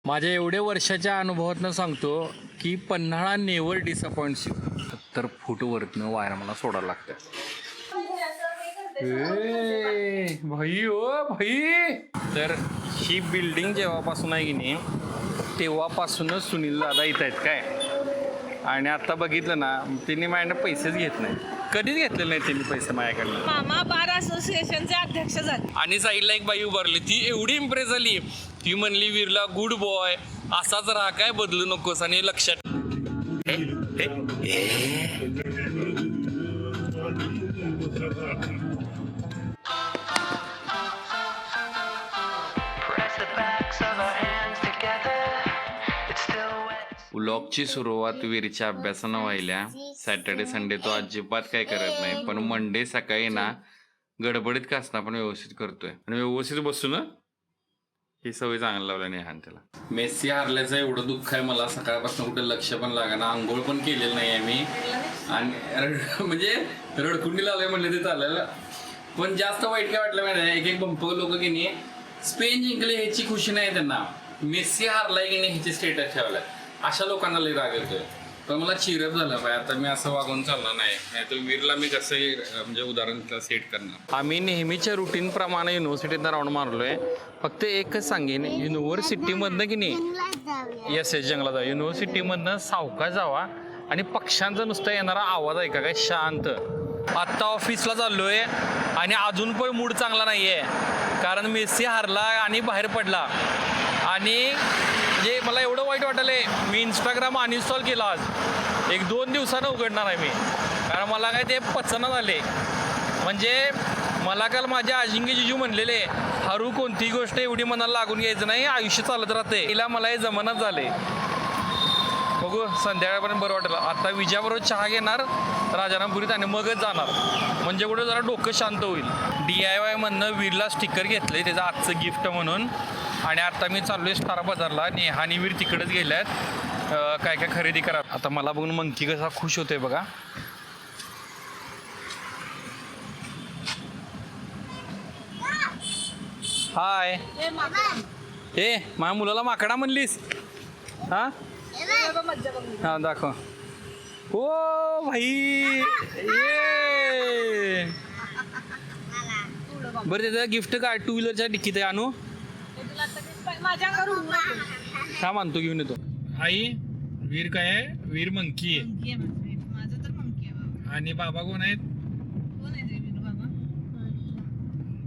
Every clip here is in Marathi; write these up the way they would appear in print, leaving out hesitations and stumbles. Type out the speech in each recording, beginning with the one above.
माझ्या एवढ्या वर्षाच्या अनुभवातनं सांगतो की पन्हाळा नेवर डिसअपॉइंट्स यू. 70 फूट वरनं वायर मला सोडायला लागतं. भाई ओ भाई. तर ही बिल्डिंग जेव्हापासून आहे की नाही तेव्हापासूनच सुनील दादा इथं आहेत काय. आणि आता बघितलं ना त्यांनी माझ्याकडे पैसेच घेत नाही, कधीच घेतलेले नाही त्यांनी पैसे माझ्याकडनं. मामा बार असोसिएशनचे अध्यक्ष झाले. आणि साईडला एक बाई उभारली, ती एवढी इम्प्रेस झाली, ती म्हणली वीरला गुड बॉय असाच राहा, काय बदलू नकोस. आणि लक्षात व्लॉगची सुरुवात वीरच्या अभ्यासानं व्हायल्या. सॅटर्डे संडे तो अजिबात काय करत नाही, पण मंडे सकाळी ना गडबडीत का असणार पण व्यवस्थित करतोय. आणि व्यवस्थित बसू ना ही सवय चांगली लावल्या नेहान त्याला. मेसी हारल्याचं एवढं दुःख आहे मला, सकाळपासून कुठे लक्ष पण लागाना, आंघोळ पण केलेलं नाही आहे मी. आणि म्हणजे रडकुंडी लावलंय म्हणले ते चालेल, पण जास्त वाईट काय वाटलं माहिती आहे. एक बंप लोक की नाही स्पेन जिंकले ह्याची खुशी नाही त्यांना, मेसी हारलाय की नाही ह्याचे स्टेटस ठेवलाय, अशा लोकांना लई राग येतोय. पण मला चिरप झालं पाहिजे, आता मी असं वागून चालणार नाही. तर वीरला मी कसं म्हणजे उदाहरण सेट करणार. आम्ही नेहमीच्या रुटीन प्रमाणे युनिव्हर्सिटीत राऊंड मारलोय. फक्त एकच सांगेन, युनिव्हर्सिटीमधनं की नाही येस जंगलात जाऊ, युनिव्हर्सिटीमधनं सावकाश जावा आणि पक्ष्यांचा नुसता येणारा आवाज ऐका काय शांत. आत्ता ऑफिसला चाललोय आणि अजून पण मूड चांगला नाहीये, कारण मेसी हारला आणि बाहेर पडला. आणि म्हणजे मला एवढं वाईट वाटलंय, मी इंस्टाग्राम अनइन्स्टॉल केला आज. 1-2 दिवसानं उघडणार आहे मी, कारण मला काय ते पचना झाले. म्हणजे मला काल माझ्या अजिंक्य जिजू म्हणलेले, हरू कोणतीही गोष्ट एवढी मनाला लागून घ्यायचं नाही, आयुष्य चालत राहते. तिला मला हे जमानाच झाले. बघू संध्याकाळपर्यंत बरं वाटेल. आता विजयाबरोबर चहा घेणार राजारामपुरीत आणि मगच जाणार, म्हणजे कुठं जरा डोकं शांत होईल. DIY म्हणणं वीरला स्टिकर घेतले त्याचं आजचं गिफ्ट म्हणून. आणि आता मी चाललोय स्टार बाजारला, नेहानी वीर तिकडेच गेल्यात काय काय खरेदी करा. आता मला बघून मंकी कसा खुश होतोय बघा. हाय. ए माझ्या मुलाला माकडा म्हणलीस? हा हा दाखव. हो भाई ये बरं, त्याचं गिफ्ट काय 2 व्हीलरच्या डिक्कीत आहे. आणू का मानतो घेऊन येतो. आई वीर काय आहे? वीर मंकी आहे. आणि बाबा कोण आहेत?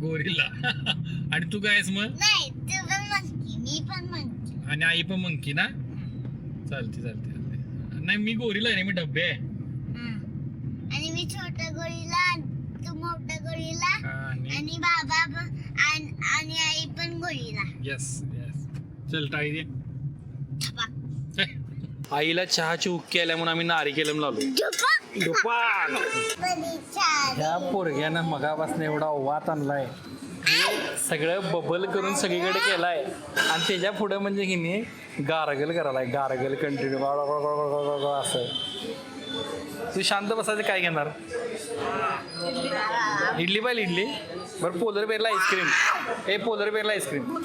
गोरिल्ला. आणि तू काय आहेस मग? आणि आई पण मंकी ना? चालते चालते चालते. नाही मी गोरिल्ला आहे, मी डब्बे आहे. आणि मी छोटा गोरिल्ला, तू मोठा गोरिल्ला, आणि बाबा आणि आई पण गोरिल्ला. Yes yes. चल टाळी दे. आईला चहाची उक्की आल्या म्हणून आम्ही नारिकेलम लावलो. ह्या पोरग्यानं मगापासून एवढा वात आणलाय, सगळं बबल करून सगळीकडे केलाय. आणि त्याच्या पुढे म्हणजे की नाही गारगल करायलाय, गारगल कंटिन्यू असं. तू शांत बसायचं, काय घेणार? इडली पाहिजे इडली. बरं polar Berla ice cream. Polar Berla ice cream.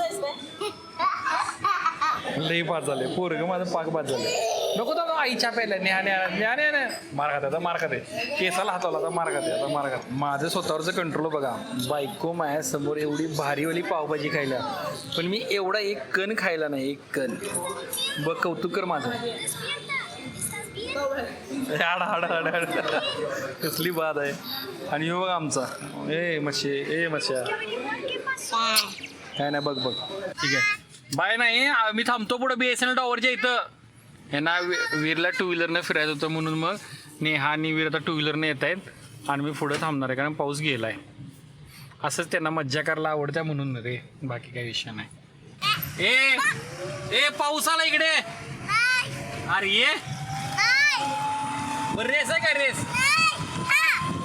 लई पाच झाले पोरग माझं, पाक पाच झाले. नको तर आईच्या प्यायला न्या मार खाते, मार खाते. केसाला हाताला आता मार खाते, आता मार खाते. माझं स्वतःवरचं कंट्रोल बघा. बायको माझ्या समोर एवढी भारीवाली पावभाजी खायला, पण मी एवढा एक कण खायला नाही, एक कण. बघ कौतुक कर माझं. हाड हाड हाड हाड कसली बाद आहे. आणि हो बघा आमचा मच्छा काय नाही. बघ बघ ठीक आहे, बाय. नाही मी थांबतो पुढे BSNL टॉवरच्या इथं. यांना वीरला 2 व्हीलरनं फिरायचं होतं म्हणून मग नेहा आणि वीर आता 2 व्हीलरनं येत आहेत आणि मी पुढं थांबणार आहे, कारण पाऊस गेलाय. असंच त्यांना मज्जा करायला आवडत्या म्हणून रे, बाकी काही विषय नाही. ए पाऊस आला इकडे. अरे ये बरं, रेस आहे का?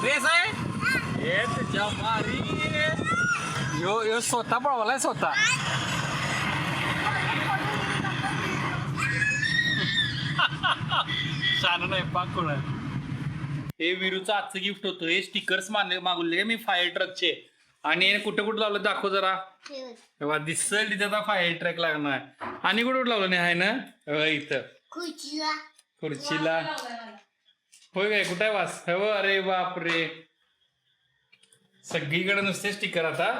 रेस आहे. ये तुझ्या मारी. यो स्वतः पळवालाय स्वतः. शान नाही पाक कोण. हे वीरूचं आजचं गिफ्ट होतं. हे स्टिकर्स मागवले मी फायर ट्रकचे. आणि कुठं कुठं लावलं दाखव जरा. तेव्हा दिसल तिथे आता फायर ट्रॅक लागणार. आणि कुठं कुठं लावलं नाही आहे ना इथं खुर्चीला. होय काय कुठं आहे वास हो. अरे बापरे सगळीकडे नुसते स्टिकर आता.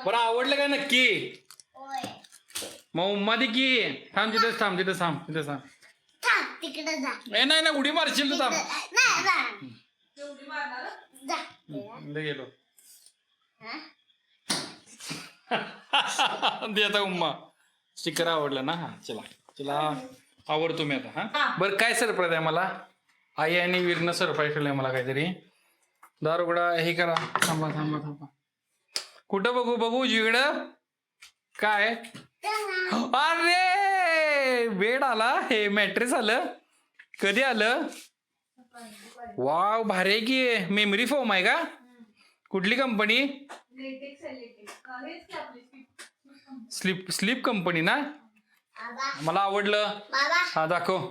बरं आवडलं का नक्की. मग उम्मा दे की. थांब तिथं थांब तिथं थांब तिथं थांब. तिकडे जा. नाही नाही उडी मारशील तू. थांब गेलो दे आता उम्मा. स्टिकर आवडलं ना. हा चला चला आवडतो मी आता. हा बरं काय सरप्राईज आहे मला. आई आणि वीरनं सरप्राईज केलंय मला काहीतरी. दार उघडा हे करा. थांबा थांबा थांबा. कुठं बघू बघू उजवीकडं काय. अरे बेड आला. हे मॅट्रेस आलं. कधी आलं. वाव भारी की. मेमरी फोम आहे का. कुठली कंपनी. स्लीप कंपनी ना. मला आवडलं. हा दाखव.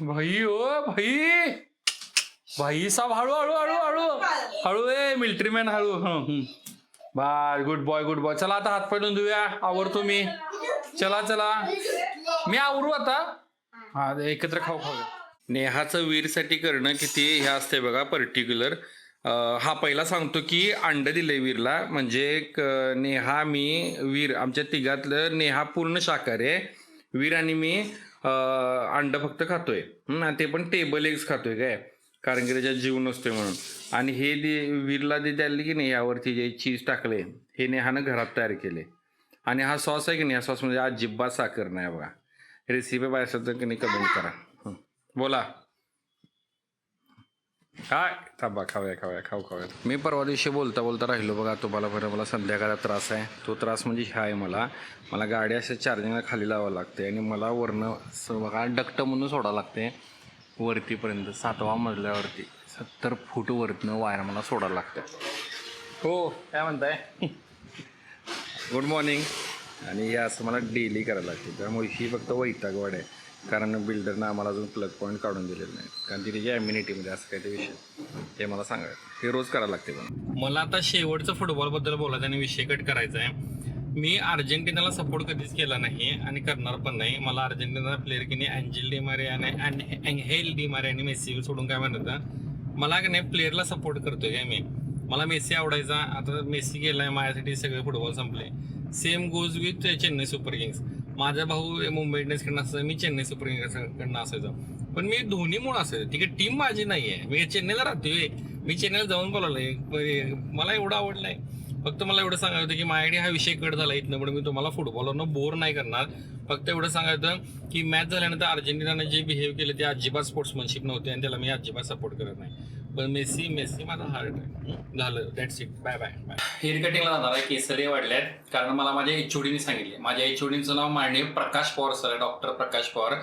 भाई ओ भाई भाई साहेब हळू हळू हळू हळू हळू. मिलिटरी मॅन हळू. Bye good boy good boy. चला आता हात पाय धुवून धुया. आवरतो मी. चला चला मी आवरू आता. हा एकत्र खाऊ खाऊ. नेहाचं वीरसाठी करणं किती हे असते बघा पर्टिक्युलर. हा पहिला सांगतो की अंड दिलंय वीरला. म्हणजे नेहा मी वीर आमच्या तिघातलं नेहा पूर्ण शाकाहारी आहे. वीर आणि मी अंड फक्त खातोय. ते पण टेबल एग्स खातोय काय कारण की त्याच्यात जीव नसतोय म्हणून. आणि हे वीरला जे द्यायला की नाही यावरती जे चीज टाकले हे नेहानं घरात तयार केले. आणि हा सॉस आहे की नाही. हा सॉस म्हणजे अजिबात साखर नाही बघा. रेसिपी पाहिजे असेल तर की नाही कमेंट करा. बोला काय. थांबा खाऊया खाऊया खाऊ खाऊया. मी परवा दिवशी बोलता बोलता राहिलो बघा. तुम्हाला बरं मला संध्याकाळचा त्रास आहे. तो त्रास म्हणजे हा आहे मला गाडी असं चार्जिंगला खाली लावावं लागते. आणि मला वरनं बघा डक्ट म्हणून सोडावं लागते वरतीपर्यंत. 7व्या मजल्यावरती 70 फूट वरतनं वायर मला सोडायला लागतं. हो काय म्हणताय. Good morning. आणि हे असं मला डेली करायला लागते. त्यामुळे ही फक्त वैतागवाड आहे. कारण बिल्डरनं आम्हाला अजून प्लग पॉईंट काढून दिलेलं नाही. कारण ती त्याच्या ॲम्युनिटीमध्ये असं काही ते विषय हे मला सांगायचं. हे रोज करायला लागते. पण मला आता शेवटचं फुटबॉलबद्दल बोलायचं आणि विषय कट करायचा आहे. मी अर्जेंटिनाला सपोर्ट कधीच केला नाही आणि करणार पण नाही. मला अर्जेंटिना प्लेअर की नाही अँजेल डी मारिया आणि अँहेल डी मारिया आणि मेसी सोडून काय म्हणतात मला की नाही प्लेअरला सपोर्ट करतोय काय मी. मला मेसी आवडायचा. आता मेसी गेलाय माझ्यासाठी सगळे फुटबॉल संपले. Same goes with Chennai super Kings. माझा भाऊ मुंबई इंडियन्सकडनं असायचा. मी चेन्नई सुपर किंग्सकडनं असायचो. पण मी धोनीमुळे असायचं. ठीक आहे टीम माझी नाही आहे. मी चेन्नईला राहतोय. मी चेन्नईला जाऊन बोलावलंय. मला एवढं आवडलंय. फक्त मला एवढं सांगायचं होतं की माझ्याकडे हा विषय कट झाला इथनं. पण मी तुम्हाला फुटबॉलवरनं बोर नाही करणार. फक्त एवढं सांगायचं की मॅच झाल्यानंतर अर्जेंटिनाने जे बिहेव केलं ते अजिबात स्पोर्ट्समनशिप नव्हते आणि त्याला मी अजिबात सपोर्ट करत नाही. पण मेसी माझा हार्ट आहे. झालं that's it. Bye bye bye. Hair कटिंगला जाणार आहे. केसरी वाढल्यात कारण मला माझ्या एचओडीने सांगितले. माझ्या एचओडीचं नाव माननीय प्रकाश पवार सर आहे. डॉक्टर प्रकाश पवार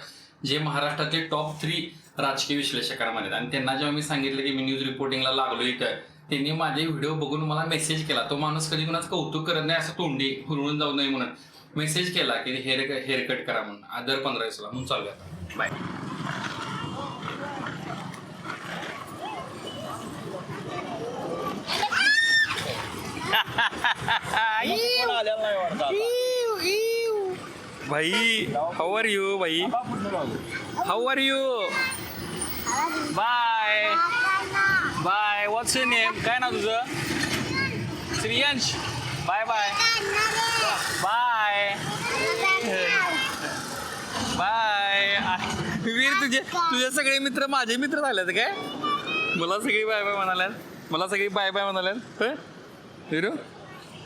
जे महाराष्ट्राचे टॉप 3 राजकीय विश्लेषकांमध्ये. आणि त्यांना जेव्हा मी सांगितलं की मी न्यूज रिपोर्टिंगला लागलो इथं त्यांनी माझे व्हिडिओ बघून मला मेसेज केला. तो माणूस कधी कुणाचं कौतुक करत नाही. असं तोंडी हुरळून जाऊ नये म्हणून मेसेज केला की हेअर कट करा म्हणून. दर 15 दिवसाला म्हणून चालू आहे. बाय. भाई हाऊ आर यू. भाई how are you. Bye bye. What's your name. काय ना तुझं. Shriyansh. Bye bye bye bye. Veer तुझे सगळे मित्र माझे मित्र झालेत काय. मला सगळी बाय बाय म्हणाल्यात. वीरू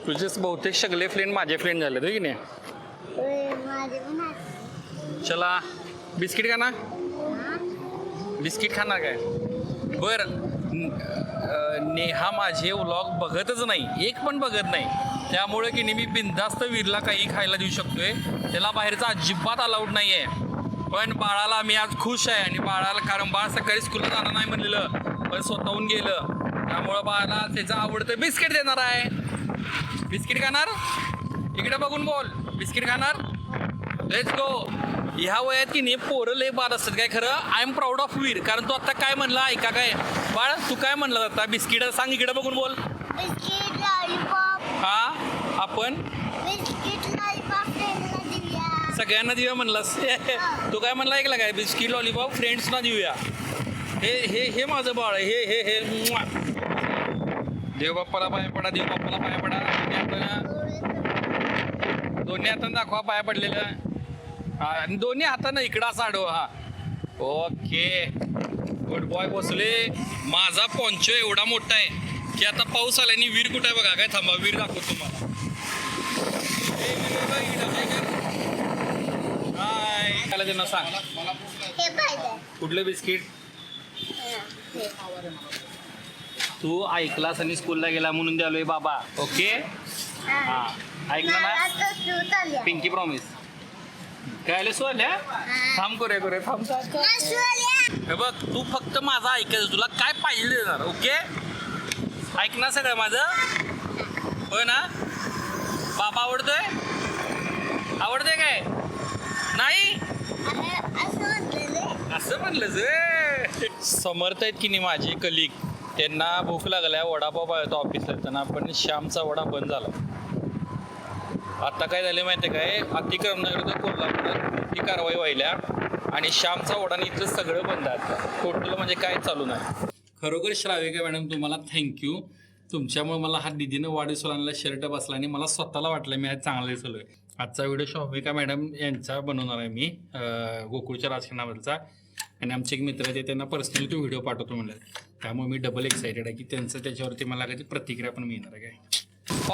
तुझे बहुतेक सगळे फ्रेंड माझे फ्रेंड झालेत हो की नाही. चला बिस्किट खा ना. बिस्किट खाणार काय. बर नेहा माझे व्लॉग बघतच नाही. एक पण बघत नाही. त्यामुळे की नाही मी बिनधास्त वीरला काही खायला देऊ शकतोय. त्याला बाहेरचा अजिबात अलाउड नाही आहे. पण बाळाला मी आज खुश आहे. आणि बाळाला कारण बाळ सकाळी स्कूलला जाणार नाही म्हणलेलं पण स्वतःहून गेलं. त्यामुळं बाळाला त्याचं आवडतं बिस्किट देणार आहे. बिस्किट खाणार. इकडे बघून बोल. बिस्किट खाणार. Let's go. ह्या वयात की नाही पोरं लय बाद असतात काय खरं. आय एम प्राऊड ऑफ वीर. कारण तू आता काय म्हणला ऐका काय बाळ, तू काय म्हणला आता बिस्किट सांग इकडे बघून बोल. Biscuit lollipop. हा आपण बिस्किट लॉलीपॉप फ्रेंडला देऊया. सगळ्यांना देऊया म्हणलास. तू काय म्हणला ऐकला काय, बिस्किट लॉलीपॉप फ्रेंड्सना देऊया. हे हे हे माझं बाळ आहे. हे हे हे मुआ. देव बाप्पाला पाया पडा, देव बाप्पाला पाया पडा. दोन्ही हातानं दाखवा पाया पडलेल्या. हा आणि दोन्ही हातानं इकडं असं आडवा. हा ओके गुड बॉय. बसले. माझा पोंचो एवढा मोठा आहे की आता पाऊस आल्याने वीर कुठे आहे बघा. काय थांबा वीर दाखवतो तुम्हाला. काय त्याला त्यांना सांग. हे पाहिजे. कुठलं बिस्किट तू ऐकलास आणि स्कूलला गेला म्हणून द्यालोय बाबा. ओके हा ऐकलं मला ना. तर सूट आली. पिंकी प्रॉमिस काय सोल्या. थांब करे थांब. मस्त. हे बघ तू फक्त माझं ऐकायचं. तुला काय पाहिजे देणार. ओके ऐक ना सगळं माझं. होय ना. बाबा आवडतोय. आवडतंय काय नाही असं म्हणलं जे. समर्थ आहेत की नाही माझे कलिग, त्यांना भूक लागल्या. वडापाव पाहिजे ऑफिसला येताना, पण श्यामचा वडा बंद झाला. आता काय झाले माहिती आहे काय, अतिक्रमणाविरुद्ध कोल्हापुरात ही कारवाई व्हायल्या आणि श्यामचा वडा इथलं सगळं बंद आहे. टोटल म्हणजे काय चालू नाही. खरोखर श्राविका मॅडम तुम्हाला थँक्यू. तुमच्यामुळे मला हा दिदीनं वाढदिवसाला शर्ट बसला आणि मला स्वतःला वाटलं मी आज चांगलं दिसलो आहे. आजचा व्हिडिओ श्राविका मॅडम यांचा बनवणार आहे मी, गोकुळच्या राजकारणावरचा. आणि आमचे एक मित्र आहे त्यांना पर्सनली तो व्हिडिओ पाठवतो म्हणलं. त्यामुळे मी डबल एक्सायटेड आहे की त्यांचं त्याच्यावरती मला कधी प्रतिक्रिया पण मिळणार आहे. काय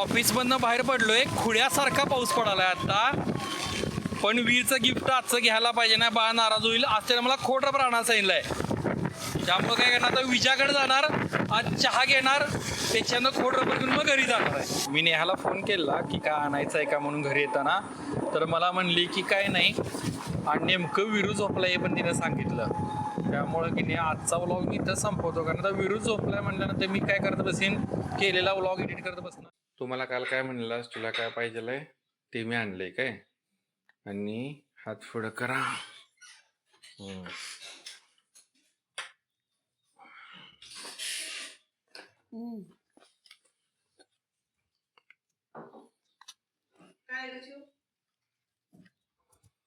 ऑफिसमधनं बाहेर पडलोय, खुड्यासारखा पाऊस पडालाय आता. पण वीरचं गिफ्ट आजचं घ्यायला पाहिजे ना, बाळा नाराज होईल. आज त्यानं मला खोटं प्राणा सांगितलंय. त्यामुळे काय करणार आता विजाकडे जाणार, आज चहा घेणार, त्याच्यानं खोड रबर घेऊन मग घरी जाणार आहे. मी नेहाला फोन केला की काय आणायचं आहे का म्हणून घरी येताना, तर मला म्हणली की काय नाही आणि नेमकं विरू झोपला हे पण तिने सांगितलं. त्यामुळं की नाही आजचा व्लॉग मी इथं संपवतो, कारण आता विरू झोपलाय म्हटल्यानंतर मी काय करत बसेन, केलेला व्लॉग एडिट करत बसणार. तुम्हाला काल काय म्हणलास, तुला काय पाहिजे ते मी आणलंय काय. आणि हात पुढं करा.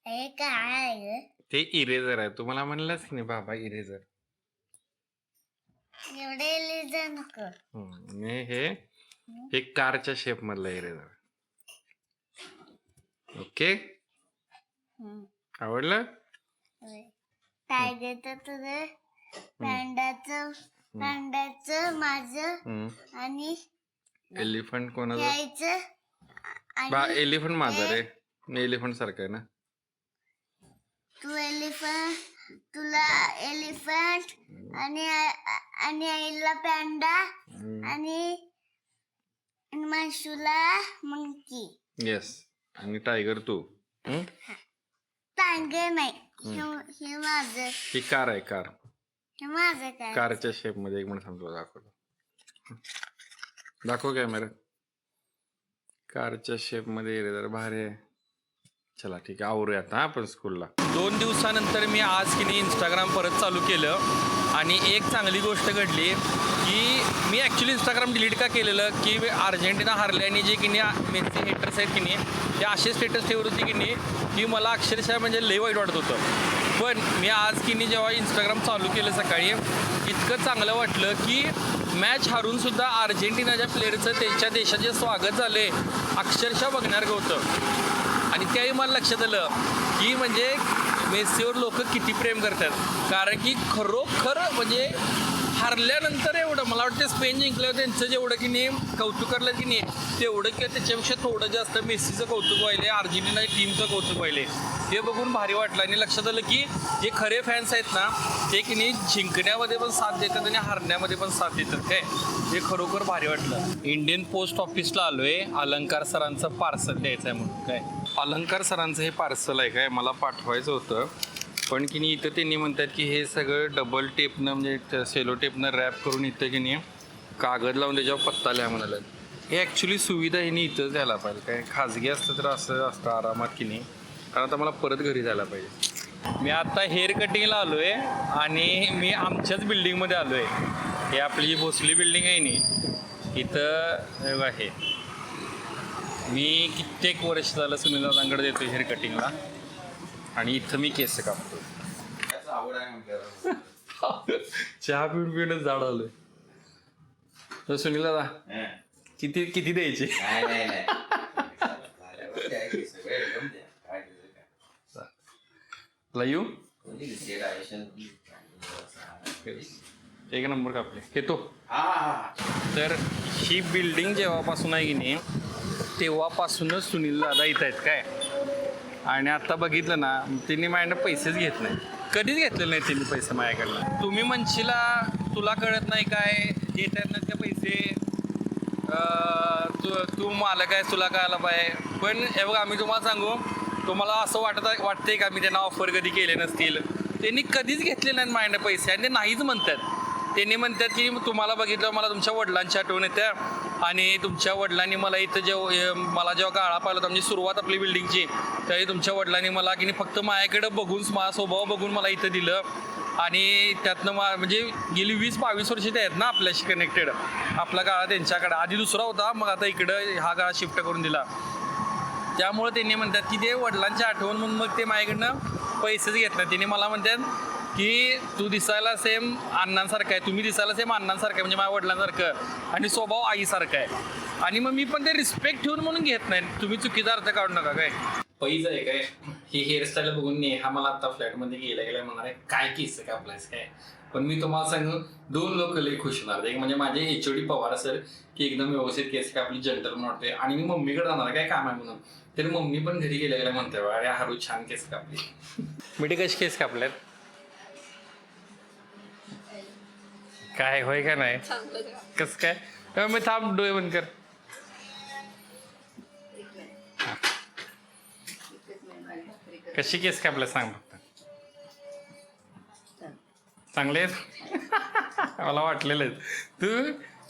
हे काय आहे? ते इरेझर आहे. तुम्हाला म्हणलंच की नाही बाबा इरेझर. एवढे लिहिजा नको. हे कारच्या शेप मधला इरेझर. ओके आवडलं. टायगरचं तुझं, पांड्याचं माझं आणि एलिफंट कोणाचं. यायचं बा आणि एलिफंट माझा रे. मी एलिफंट सारखं आहे ना. तू एलिफंट, तुला एलिफंट आणि आईला पॅन्डा आणि माशूला मंकी. येस. आणि टायगर तू. टायगर नाही, हे माझं. ही कार आहे. कार. हे माझं काय. कारच्या शेप मध्ये. एक मिनिट थांबतो, दाखवतो. दाखव कॅमेरा. कारच्या शेप मध्ये इरेझर भारी आहे. चला ठीक आहे, आवरूया आता आपण स्कूलला. 2 दिवसानंतर मी आज की नाही इंस्टाग्राम परत चालू केलं आणि एक चांगली गोष्ट घडली की मी ॲक्च्युली इंस्टाग्राम डिलीट का केलेलं की अर्जेंटिना हारल्याने जे की नाही मेसी हेटर्स आहेत की नाही ते असे स्टेटस ठेवत होते की नाही की मला अक्षरशः म्हणजे लई वाईट वाटत होतं. पण मी आज की नाही जेव्हा इंस्टाग्राम चालू केलं सकाळी, इतकं चांगलं वाटलं की मॅच हारूनसुद्धा अर्जेंटिनाच्या प्लेअरचं त्यांच्या देशाचे स्वागत झाले अक्षरशः बघण्यासारखं होतं. आणि त्याही मला लक्षात आलं की म्हणजे मेसीवर लोक किती प्रेम करतात. कारण की खरोखर म्हणजे हारल्यानंतर एवढं मला वाटतं स्पेन जिंकल्यावर त्यांचं जेवढं की नाही कौतुक करलं की नाही तेवढं किंवा त्याच्यापेक्षा थोडं जास्त मेसीचं कौतुक व्हायले, अर्जेंटिना टीमचं कौतुक व्हायले. हे बघून भारी वाटलं आणि लक्षात आलं की जे खरे फॅन्स आहेत ना ते की नाही जिंकण्यामध्ये पण साथ देतात आणि हारण्यामध्ये पण साथ देतात. काय हे खरोखर भारी वाटलं. इंडियन पोस्ट ऑफिसला आलोय, अलंकार सरांचं पार्सल द्यायचं आहे म्हणून. काय अलंकार सरांचं हे पार्सल आहे काय, मला पाठवायचं होतं. पण की नाही इथं त्यांनी म्हणतात की हे सगळं डबल टेपनं म्हणजे सेलो टेपनं रॅप करून इथं की नाही कागद लावून त्याच्यावर पत्ता लिहा म्हणाला. हे ॲक्च्युली सुविधा ह्यांनी इथंच द्यायला पाहिजे. काय खाजगी असतं तर असं असतं आरामात की नाही कारण आता मला परत घरी जायला पाहिजे. मी आता हेअर कटिंगला आलो आहे आणि मी आमच्याच बिल्डिंगमध्ये आलो आहे. हे आपली जी भोसली बिल्डिंग आहे नी इथं आहे. मी कित्येक वर्ष झालं सुनील दादांकडे देतो हेअर कटिंगला आणि इथं मी केस कापतो. चहा पिऊन पिऊनच झाड आलोय. तर सुनील दादा किती किती द्यायचे? येऊ एक नंबर कापले येतो. तर ही बिल्डिंग जेव्हापासून आहे की नाही तेव्हापासूनच सुनील दादा इथं आहेत काय. आणि आता बघितलं ना त्यांनी माझ्याकडनं पैसेच घेत नाही, कधीच घेतलेले नाही त्यांनी पैसे माझ्याकडनं. तुम्ही म्हणशीला तुला कळत नाही काय देत आहेत ना ते पैसे, तू मालक आहे तुला कळायला पाहिजे. पण हे बघा आम्ही तुम्हाला सांगू, तुम्हाला असं वाटतंय का मी त्यांना ऑफर कधी केले नसतील. त्यांनी कधीच घेतले नाहीत माझ्याकडे पैसे आणि ते नाहीच म्हणतात. त्यांनी म्हणतात की तुम्हाला बघितलं मला तुमच्या वडिलांची आठवण येते आणि तुमच्या वडिलांनी मला इथं मला जेव्हा काळा पाहिलं होता म्हणजे सुरुवात आपली बिल्डिंगची त्यावेळी तुमच्या वडिलांनी मला की फक्त माझ्याकडं बघून माझा स्वभाव बघून मला इथं दिलं आणि त्यातनं म्हणजे गेली 20-22 वर्ष ते आहेत ना आपल्याशी कनेक्टेड. आपला काळा त्यांच्याकडं आधी दुसरा होता, मग आता इकडं हा काळा शिफ्ट करून दिला. त्यामुळे त्यांनी म्हणतात की ते वडिलांची आठवण म्हणून मग ते माझ्याकडनं पैसेच घेत नाही. त्यांनी मला म्हणतात की तू दिसायला सेम अण्णांसारखं आहे, तुम्ही दिसायला सेम अण्णांसारखं आहे म्हणजे माझ्या वडिलांसारखं आणि स्वभाव आईसारखा आहे. आणि मग मी पण ते रिस्पेक्ट ठेवून म्हणून घेत नाही. तुम्ही चुकीचा अर्थ काढू नका काय. पैज आहे काय ही हेअरस्टाईल बघून नाही हा मला आता फ्लॅटमध्ये गेल्या म्हणणार आहे काय केस का आपल्यास काय. पण मी तुम्हाला सांगू 2 लोक लई खुश होणार. एक म्हणजे माझे HOD पवार सर की एकदम व्यवस्थित केस कापली जंटल म्हणून वाटते. आणि मी मम्मीकडे जाणार काय काम आहे म्हणून, तरी मम्मी पण घरी गेल्या म्हणते अरे हरू छान केस कापली. मिठी कशी केस कापल्यात काय होय का नाही कस काय. मी थांब डोळे बंद कर. कशी केस कापल्या सांग फक्त. चांगले आहेत मला वाटलेलं तू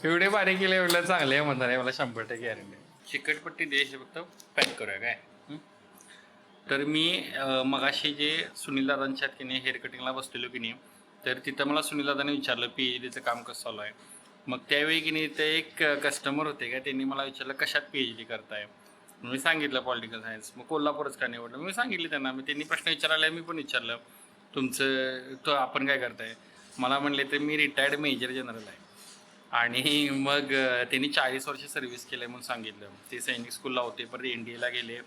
एवढे बारीक केले एवढं चांगले आहे म्हणणार आहे मला 100% गॅरंटी. चिकटपट्टी द्यायची फक्त पॅक करूया काय. तर मी मगाशी जे सुनील दादांच्यात की नाही हेअर कटिंगला बसलेलो की नाही तर तिथं मला सुनील दादाने विचारलं PhDचं काम कसं चालू आहे. मग त्यावेळी की नाही ते एक कस्टमर होते काय त्यांनी मला विचारलं कशात PhD करताय. मी सांगितलं पॉलिटिकल सायन्स. मग कोल्हापूरच का निवडलं मी सांगितलं त्यांना. मी त्यांनी प्रश्न विचारायला मी पण विचारलं तुमचं तो आपण काय करताय. मला म्हणले तर मी रिटायर्ड मेजर जनरल आहे. आणि मग त्यांनी 40 वर्ष सर्व्हिस केलं म्हणून सांगितलं. ते सैनिक स्कूलला होते परत NDAला गेले.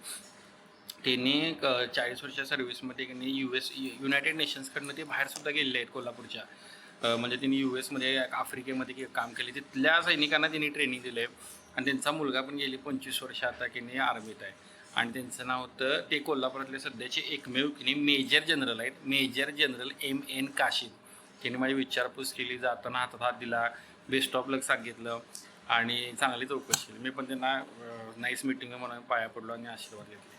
त्यांनी 40 वर्ष सर्व्हिसमध्ये त्यांनी युनायटेड नेशन्सकडनं ते बाहेरसुद्धा गेलेले आहेत कोल्हापूरच्या. म्हणजे त्यांनी US आफ्रिकेमध्ये काम केले. तिथल्या सैनिकांना त्यांनी ट्रेनिंग दिलं आहे. आणि त्यांचा मुलगा पण गेली 25 वर्ष आता की नाही आर्मीत आहे. आणि त्यांचं नाव होतं ते कोल्हापुरातले सध्याचे एकमेव की नाही मेजर जनरल आहेत. Major general MN Kashid. त्यांनी माझी विचारपूस केली, जाताना हातात हात दिला, बेस्ट ऑफ लक सांगितलं आणि चांगली चौकशी केली. मी पण त्यांना नाईस मीटिंग म्हणून पाया पडलो आणि आशीर्वाद घेतले.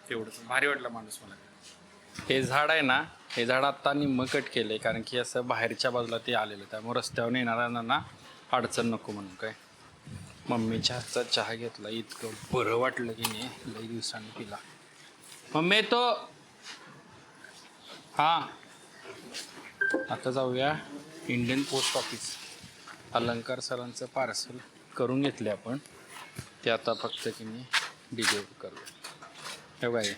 तेवढंच भारी वाटलं माणूस मला. हे झाड आहे ना हे झाड आत्ता निम्म कट केलं आहे कारण की असं बाहेरच्या बाजूला ते आलेलं त्यामुळे रस्त्यावर येणाऱ्यांना अडचण नको म्हणून काय. मम्मीच्या हातचा चहा घेतला इतकं बरं वाटलं की नाही लई दिवसांनी पिला. मम्मी तो हां आता जाऊया इंडियन पोस्ट ऑफिस. अलंकार सरांचं पार्सल करून घेतले आपण ते आता फक्त की नाही डिलिव्हर करूया. हे बाय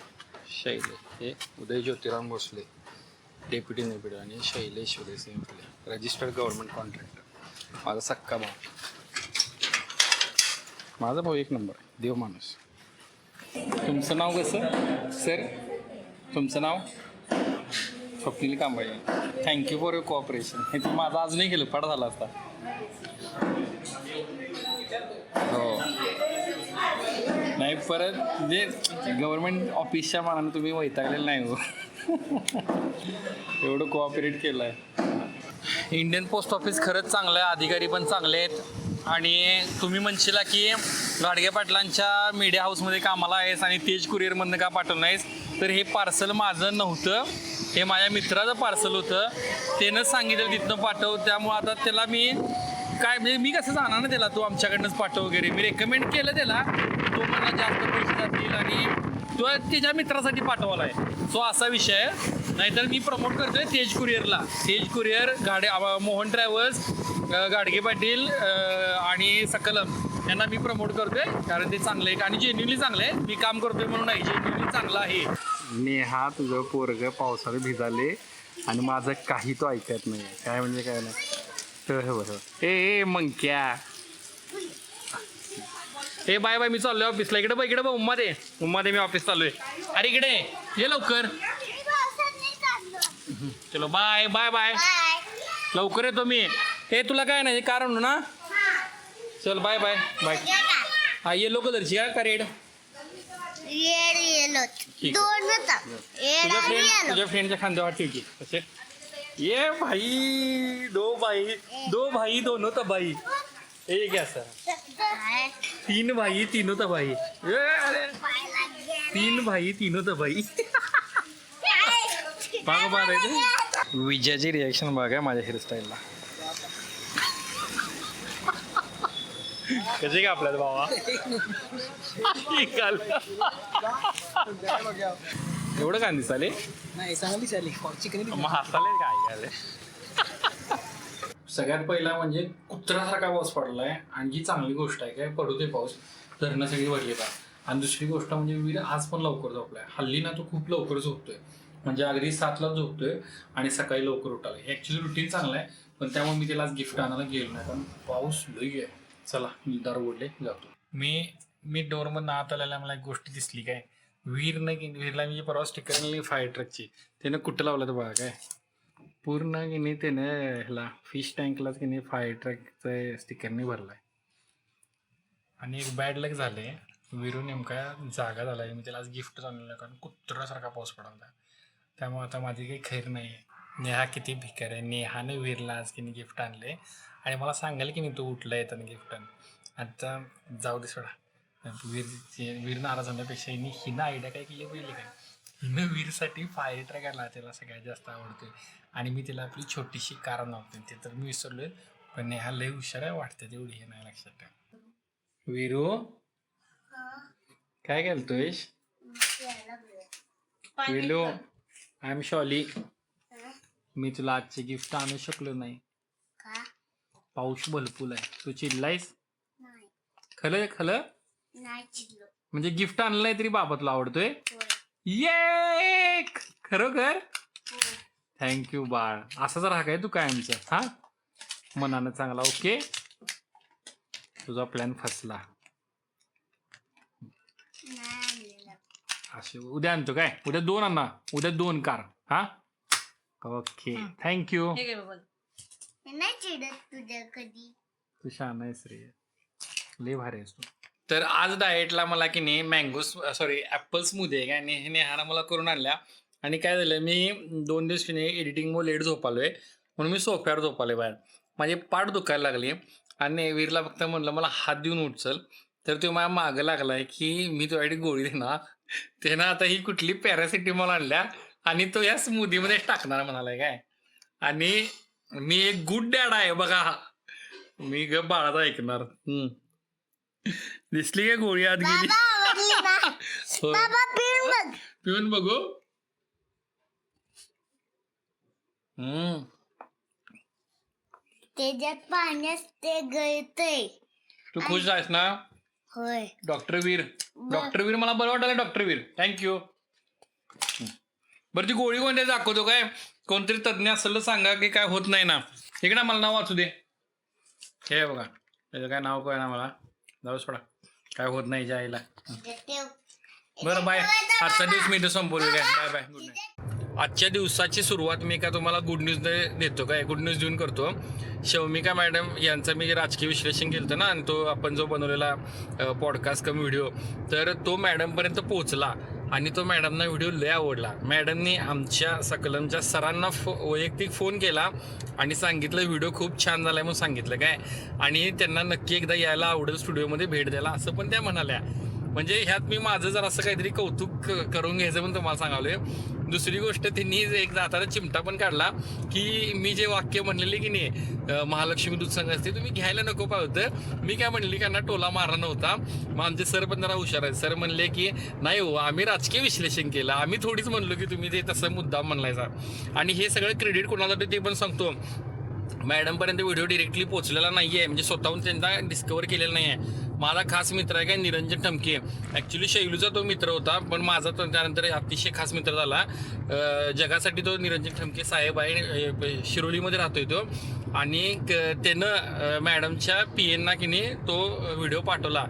शैले हे उदय ज्योतिराम भोसले डेप्युटी नेप्युटी आणि शैलेश उदय सिंह फुले रजिस्टर्ड गव्हर्नमेंट कॉन्ट्रॅक्टर. माझा सक्का भाऊ. माझा भाऊ एक नंबर आहे देव माणूस. तुमचं नाव कसं सर. तुमचं नाव Swapnil Kamble. Thank you for your cooperation. हे तुम्ही माझा अजूनही केलं फार झाला असता. हो नाही परत म्हणजे गव्हर्नमेंट ऑफिसच्या मानानं तुम्ही वैतागलेलं नाही हो. एवढं कोऑपरेट केलं आहे. इंडियन पोस्ट ऑफिस खरंच चांगलं आहे. अधिकारी पण चांगले आहेत. आणि तुम्ही म्हणशीला की गाडगे पाटलांच्या मीडिया हाऊसमध्ये कामाला आहेस आणि तेज कुरिअरमधनं का पाठवलं नाहीस तर हे पार्सल माझं नव्हतं. हे माझ्या मित्राचं पार्सल होतं. त्यानंच सांगितलं तिथनं पाठव. त्यामुळं आता त्याला मी काय म्हणजे मी कसं जाणार ना त्याला तू आमच्याकडनंच पाठव वगैरे. मी रेकमेंड केलं त्याला. तो मला जास्त पैसे जातील आणि तो त्याच्या मित्रासाठी पाठवलाय. सो असा विषय आहे. नाहीतर मी प्रमोट करतोय तेज कुरिअरला. तेज कुरिअर मोहन ट्रॅव्हल्स, गाडगे पाटील आणि सकलम यांना मी प्रमोट करतोय कारण ते चांगले आहे आणि जेन्युअनली चांगले आहे. मी काम करतोय म्हणून नाही, जेन्युअनली चांगलं आहे. नेहा तुझं पोरग पावसाने भिजाले आणि माझं काही तो ऐकत नाही. काय म्हणजे काय नाही. ए मंक्या ए बाय बाय, मी चाललोय ऑफिसला. इकडे बघ उम्मा दे मी ऑफिस चाललोय. अरे इकडे ये लवकर. चलो बाय बाय बाय, लवकर येतो मी. हे तुला काय नाही कार आणू ना. चल बाय बाय बाय. हा येलो कलरची का रेड? येलो ठीक दोन होता. तुझ्या फ्रेंडच्या खांद्यावर ठेव की कसे. ये भाई दो भाई दोनों तबाही. ये क्या सर, 3 भाई तीनों तबाही. अरे 3 भाई तीनों तबाही. बघा विजयाची रिॲक्शन बघा माझ्या हेअरस्टाईलला. कसे का आपल्याला बाबा एवढं का दिसाले नाही चांगली चालली चिकन मग हसाले काय. सगळ्यात पहिला म्हणजे कुत्र्यासारखा पाऊस पडलाय आणि जी चांगली गोष्ट आहे काय, पडू दे पाऊस, धरणं सगळी भरली का. आणि दुसरी गोष्ट म्हणजे वीर आज पण लवकर झोपलाय. हल्ली ना तो खूप लवकर झोपतोय, म्हणजे अगदी 7ला झोपतोय आणि सकाळी लवकर उठालाय. हे ॲक्च्युली रुटीन चांगलं आहे, पण त्यामुळे मी त्याला गिफ्ट आणायला गेलो नाही कारण पाऊस लई आहे. चला मी दार उघडले जातो. मी डोरमधून आत आल्याला मला एक गोष्ट दिसली काय, वीरला मी परवा स्टिकर आणली फायर ट्रकची. त्यानं कुठं लावलं तर बघा काय, पूर्ण की नाही त्यानं ह्याला फिश टँकलाच की नाही फायर ट्रकचं स्टिकरने भरलाय. आणि एक बॅड लक झाले, वीरू नेमका जागा झाला आहे. मी त्याला आज गिफ्ट आणलं कारण कुत्र्यासारखा पाऊस पडला. त्यामुळे आता माझी काही खैर नाही आहे. नेहा किती भिकार आहे. नेहाने वीरला आज की नाही गिफ्ट आणले आणि मला सांगाल की नाही तू उठला येताना गिफ्ट आण. आता जाऊ दे सोडा. वीर नाराज होण्यापेक्षा हिनं आयडिया काय केली पहिली काय, हिनं वीरसाठी फायर ट्रक आणला. त्याला सगळ्यात जास्त आवडतोय आणि मी त्याला आपली छोटीशी कार नव्हते ते तर मी विसरलोय. पण नेहा लय हुशार आहे वाटते, तेवढी हे नाही लक्षात ठेव. वीरू काय घालतोयस? विलू आय एम शॉली, मी तुला आजचे गिफ्ट आणू शकलो नाही. पाऊस भलपूल आहे. तू चिडलायस? खलं म्हणजे गिफ्ट आणलंय तरी बाबा तुला आवडतोय? ये खरोखर थँक्यू बाळ. असाच राहा काय तू कायमचं. हा मनानं चांगला. ओके तुझा प्लॅन फसला. असे उद्या आणतो काय, उद्या 2 आणा, उद्या 2 कार. हा ओके थँक्यू. नाही चिडत तुझ्या कधी. तू छान आहेस रे, लय भारी आहेस तू. तर आज डाएटला मला की नाही ॲपल स्मूदी आहे काय, नेहानं मला करून आणल्या. आणि काय झालं, मी 2 दिवस की नाही एडिटिंगमुळे लेट झोपालोय म्हणून मी सोफ्यावर झोपालोय बाहेर. माझी पाठ दुखायला लागली आणि वीरला फक्त म्हणलं मला हात देऊन उठचल, तर तो माझ्या मागं लागलाय की मी तुझ्यासाठी गोळी देणार. त्यानं आता ही कुठली पॅरासिटेमॉल आणल्या आणि तो या स्मूदीमध्ये टाकणार म्हणालाय काय. आणि मी एक गुड डॅड आहे बघा, मी ग बाळाचा ऐकणार. दिसली काय गोळी आत गेली? हो. पिऊन बघू. त्याच्यात पाण्यात ते गळतंय. तू खुश आहेस ना? होय. डॉक्टर वीर मला बरं वाटायला. डॉक्टर वीर थँक्यू. बरं ती गोळी कोणत्या दाखवतो काय, कोणतरी तज्ञ असेल तर सांगा की काय होत नाही ना. इकडे मला नाव वाचू दे. हे बघा त्याचं काय नाव काय ना मला, जाऊ सोडा, काय होत नाही ज्या आईला. बरं बाय. आजचा दिवस मी इथं संपवलो काय. Bye bye, good night. आजच्या दिवसाची सुरुवात मी काय तुम्हाला गुड न्यूज देतो काय, गुड न्यूज देऊन करतो. शौमिका मॅडम यांचं मी राजकीय विश्लेषण केलं होतं ना, आणि तो आपण जो बनवलेला पॉडकास्ट कम व्हिडिओ, तर तो मॅडमपर्यंत पोहोचला आणि तो मॅडमना व्हिडिओ लय आवडला. मॅडमनी आमच्या सकलमच्या सरांना वैयक्तिक फोन केला आणि सांगितलं व्हिडिओ खूप छान झाला आहे म्हणून सांगितलं काय, आणि त्यांना नक्की एकदा यायला आवडेल स्टुडिओमध्ये भेट द्यायला असं पण त्या म्हणाल्या. म्हणजे ह्यात मी माझं जर असं काहीतरी कौतुक करून घ्यायचं पण तुम्हाला सांगालोय. दुसरी गोष्ट त्यांनी एक जाताना चिमटा पण काढला की मी जे वाक्य म्हणलेले की नाही महालक्ष्मी दूध संघ असते तुम्ही घ्यायला नको पाहिजे. मी काय म्हणले की त्यांना टोला मारला नव्हता. मग आमचे सर पण जरा हुशार आहेत. सर म्हणले की नाही हो आम्ही राजकीय विश्लेषण केलं, आम्ही थोडीच म्हणलो की तुम्ही ते तसं मुद्दाम म्हणलायचा. आणि हे सगळं क्रेडिट कोणाला ते पण सांगतो, मॅडमपर्यंत व्हिडिओ डिरेक्टली पोहोचलेला नाही आहे, म्हणजे स्वतःहून त्यांचा डिस्कवर केलेला नाही आहे. माझा खास मित्र आहे काय निरंजन ठमके, ॲक्च्युली शैलूचा तो मित्र होता पण माझा तो त्यानंतर अतिशय खास मित्र झाला. जगासाठी तो निरंजन ठमके साहेब आहे, शिरोलीमध्ये राहतोय तो. आणि त्यानं मॅडमच्या पीएनना की नाही तो व्हिडिओ पाठवला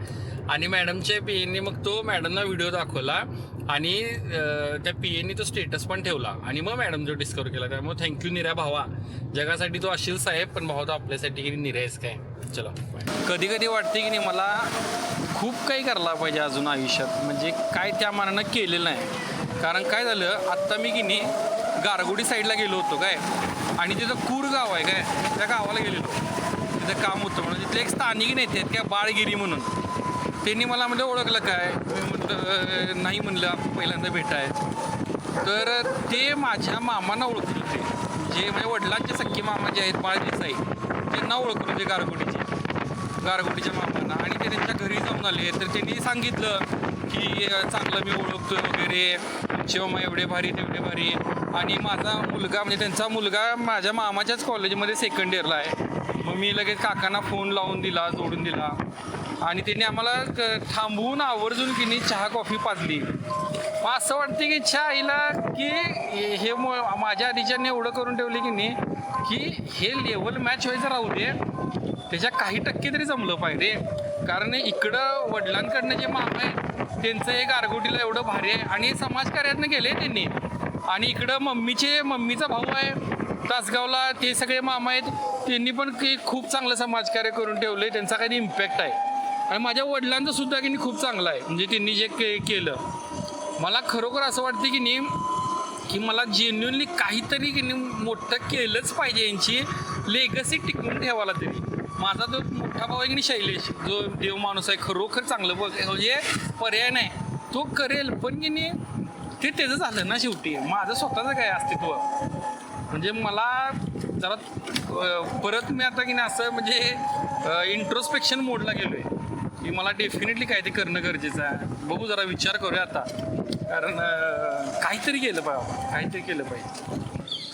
आणि मॅडमच्या पीएनने मग तो मॅडमना व्हिडिओ दाखवला आणि त्या पीएननी तो स्टेटस पण ठेवला आणि मग मॅडम जो डिस्कवर केला. त्यामुळे थँक्यू निऱ्या भावा, जगासाठी तो असेल साहेब पण भावा तो आपल्यासाठी की निऱ्याच काय. चलो कधी कधी वाटते की नाही मला खूप काही करायला पाहिजे अजून आयुष्यात, म्हणजे काय त्या मानानं केलेलं नाही. कारण काय झालं आत्ता मी की नाही गारगोडी साईडला गेलो होतो काय, आणि तिथं कूर गाव आहे काय, त्या गावाला गेलेलो तिथं काम होतं म्हणून. तिथले एक स्थानिक नेते आहेत काय बाळगिरी म्हणून, त्यांनी मला म्हणजे ओळखलं काय, मी म्हटलं नाही म्हणलं पहिल्यांदा भेटाय. तर ते माझ्या मामांना ओळखले होते, जे म्हणजे वडिलांचे सख्खे मामा जे आहेत बाळ देसाई त्यांना ओळखलं म्हणजे गारगोटीच्या मामांना. आणि ते त्यांच्या घरी जाऊन आले तर त्यांनी सांगितलं की चांगलं मी ओळखतो वगैरे, आमचे मामा एवढे भारी तेवढे भारी. आणि माझा मुलगा म्हणजे त्यांचा मुलगा माझ्या मामाच्याच कॉलेजमध्ये सेकंड इयरला आहे. मग मी लगेच काकांना फोन लावून दिला, जोडून दिला आणि त्यांनी आम्हाला थांबवून आवर्जून की नाही चहा कॉफी पाजली. मग असं वाटते की चहा हिला की हे माझ्या आधीच्याने एवढं करून ठेवले की नाही की हे लेवल मॅच व्हायचं राहू दे, त्याच्या काही टक्के तरी जमलं पाहिजे. कारण इकडं वडिलांकडनं जे मामा आहे त्यांचं एक गारगोटीला एवढं भारी आहे आणि समाजकार्यातनं गेले त्यांनी. आणि इकडं मम्मीचा भाऊ आहे तासगावला, ते सगळे मामा आहेत, त्यांनी पण खूप चांगलं समाजकार्य करून ठेवलं आहे, त्यांचा काही इम्पॅक्ट आहे. आणि माझ्या वडिलांचं सुद्धा की नाही खूप चांगलं आहे, म्हणजे त्यांनी जे केलं. मला खरोखर असं वाटतं की नाही की मला जेन्युअनली काहीतरी की नाही मोठं केलंच पाहिजे, यांची लेगसी टिकवून ठेवायला तरी. माझा जो मोठा भाऊ आहे की नाही शैलेश, जो देव माणूस आहे खरोखर चांगलं म्हणजे पर्याय नाही तो करेल, पण की नाही ते त्याचं झालं ना शेवटी. माझं स्वतःचं काय अस्तित्व, म्हणजे मला जरा परत मी आता की नाही असं म्हणजे इंट्रोस्पेक्शन मोडला गेलो आहे की मला डेफिनेटली काय ते करणं गरजेचं आहे. बघू जरा विचार करूया आता, कारण काहीतरी केलं पाहिजे.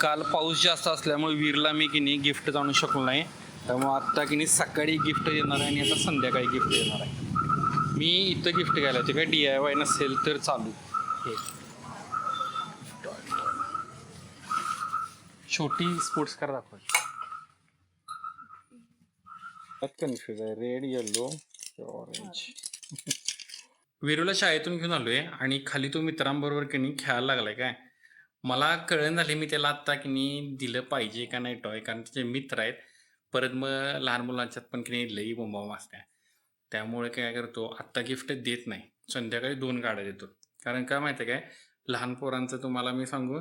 काल पाऊस जास्त असल्यामुळे वीरला मी की नाही गिफ्ट आणू शकलो नाही, त्यामुळे आत्ता की नाही सकाळी गिफ्ट येणार आहे आणि आता संध्याकाळी गिफ्ट येणार आहे. मी इथं गिफ्ट घ्यायला होते काय DIY नसेल तर चालू. हे छोटी स्पोर्ट्स कार दाखवायची. कन्फ्युज आहे, रेड येलो ऑरेंज. वीरूला शाळेतून घेऊन आलोय आणि खाली तो मित्रांबरोबर की नाही खेळायला लागलाय काय. मला कळण झाले मी त्याला आत्ता की नाही दिलं पाहिजे का नाही टॉय, कारण त्याचे मित्र आहेत. परत मग लहान मुलांच्यात पण की नाही लई बोंबाबोंब असते, त्यामुळे काय करतो आत्ता गिफ्ट देत नाही, संध्याकाळी 2 गाड्या देतो. कारण काय माहिती आहे काय, लहान पोरांचं तुम्हाला मी सांगू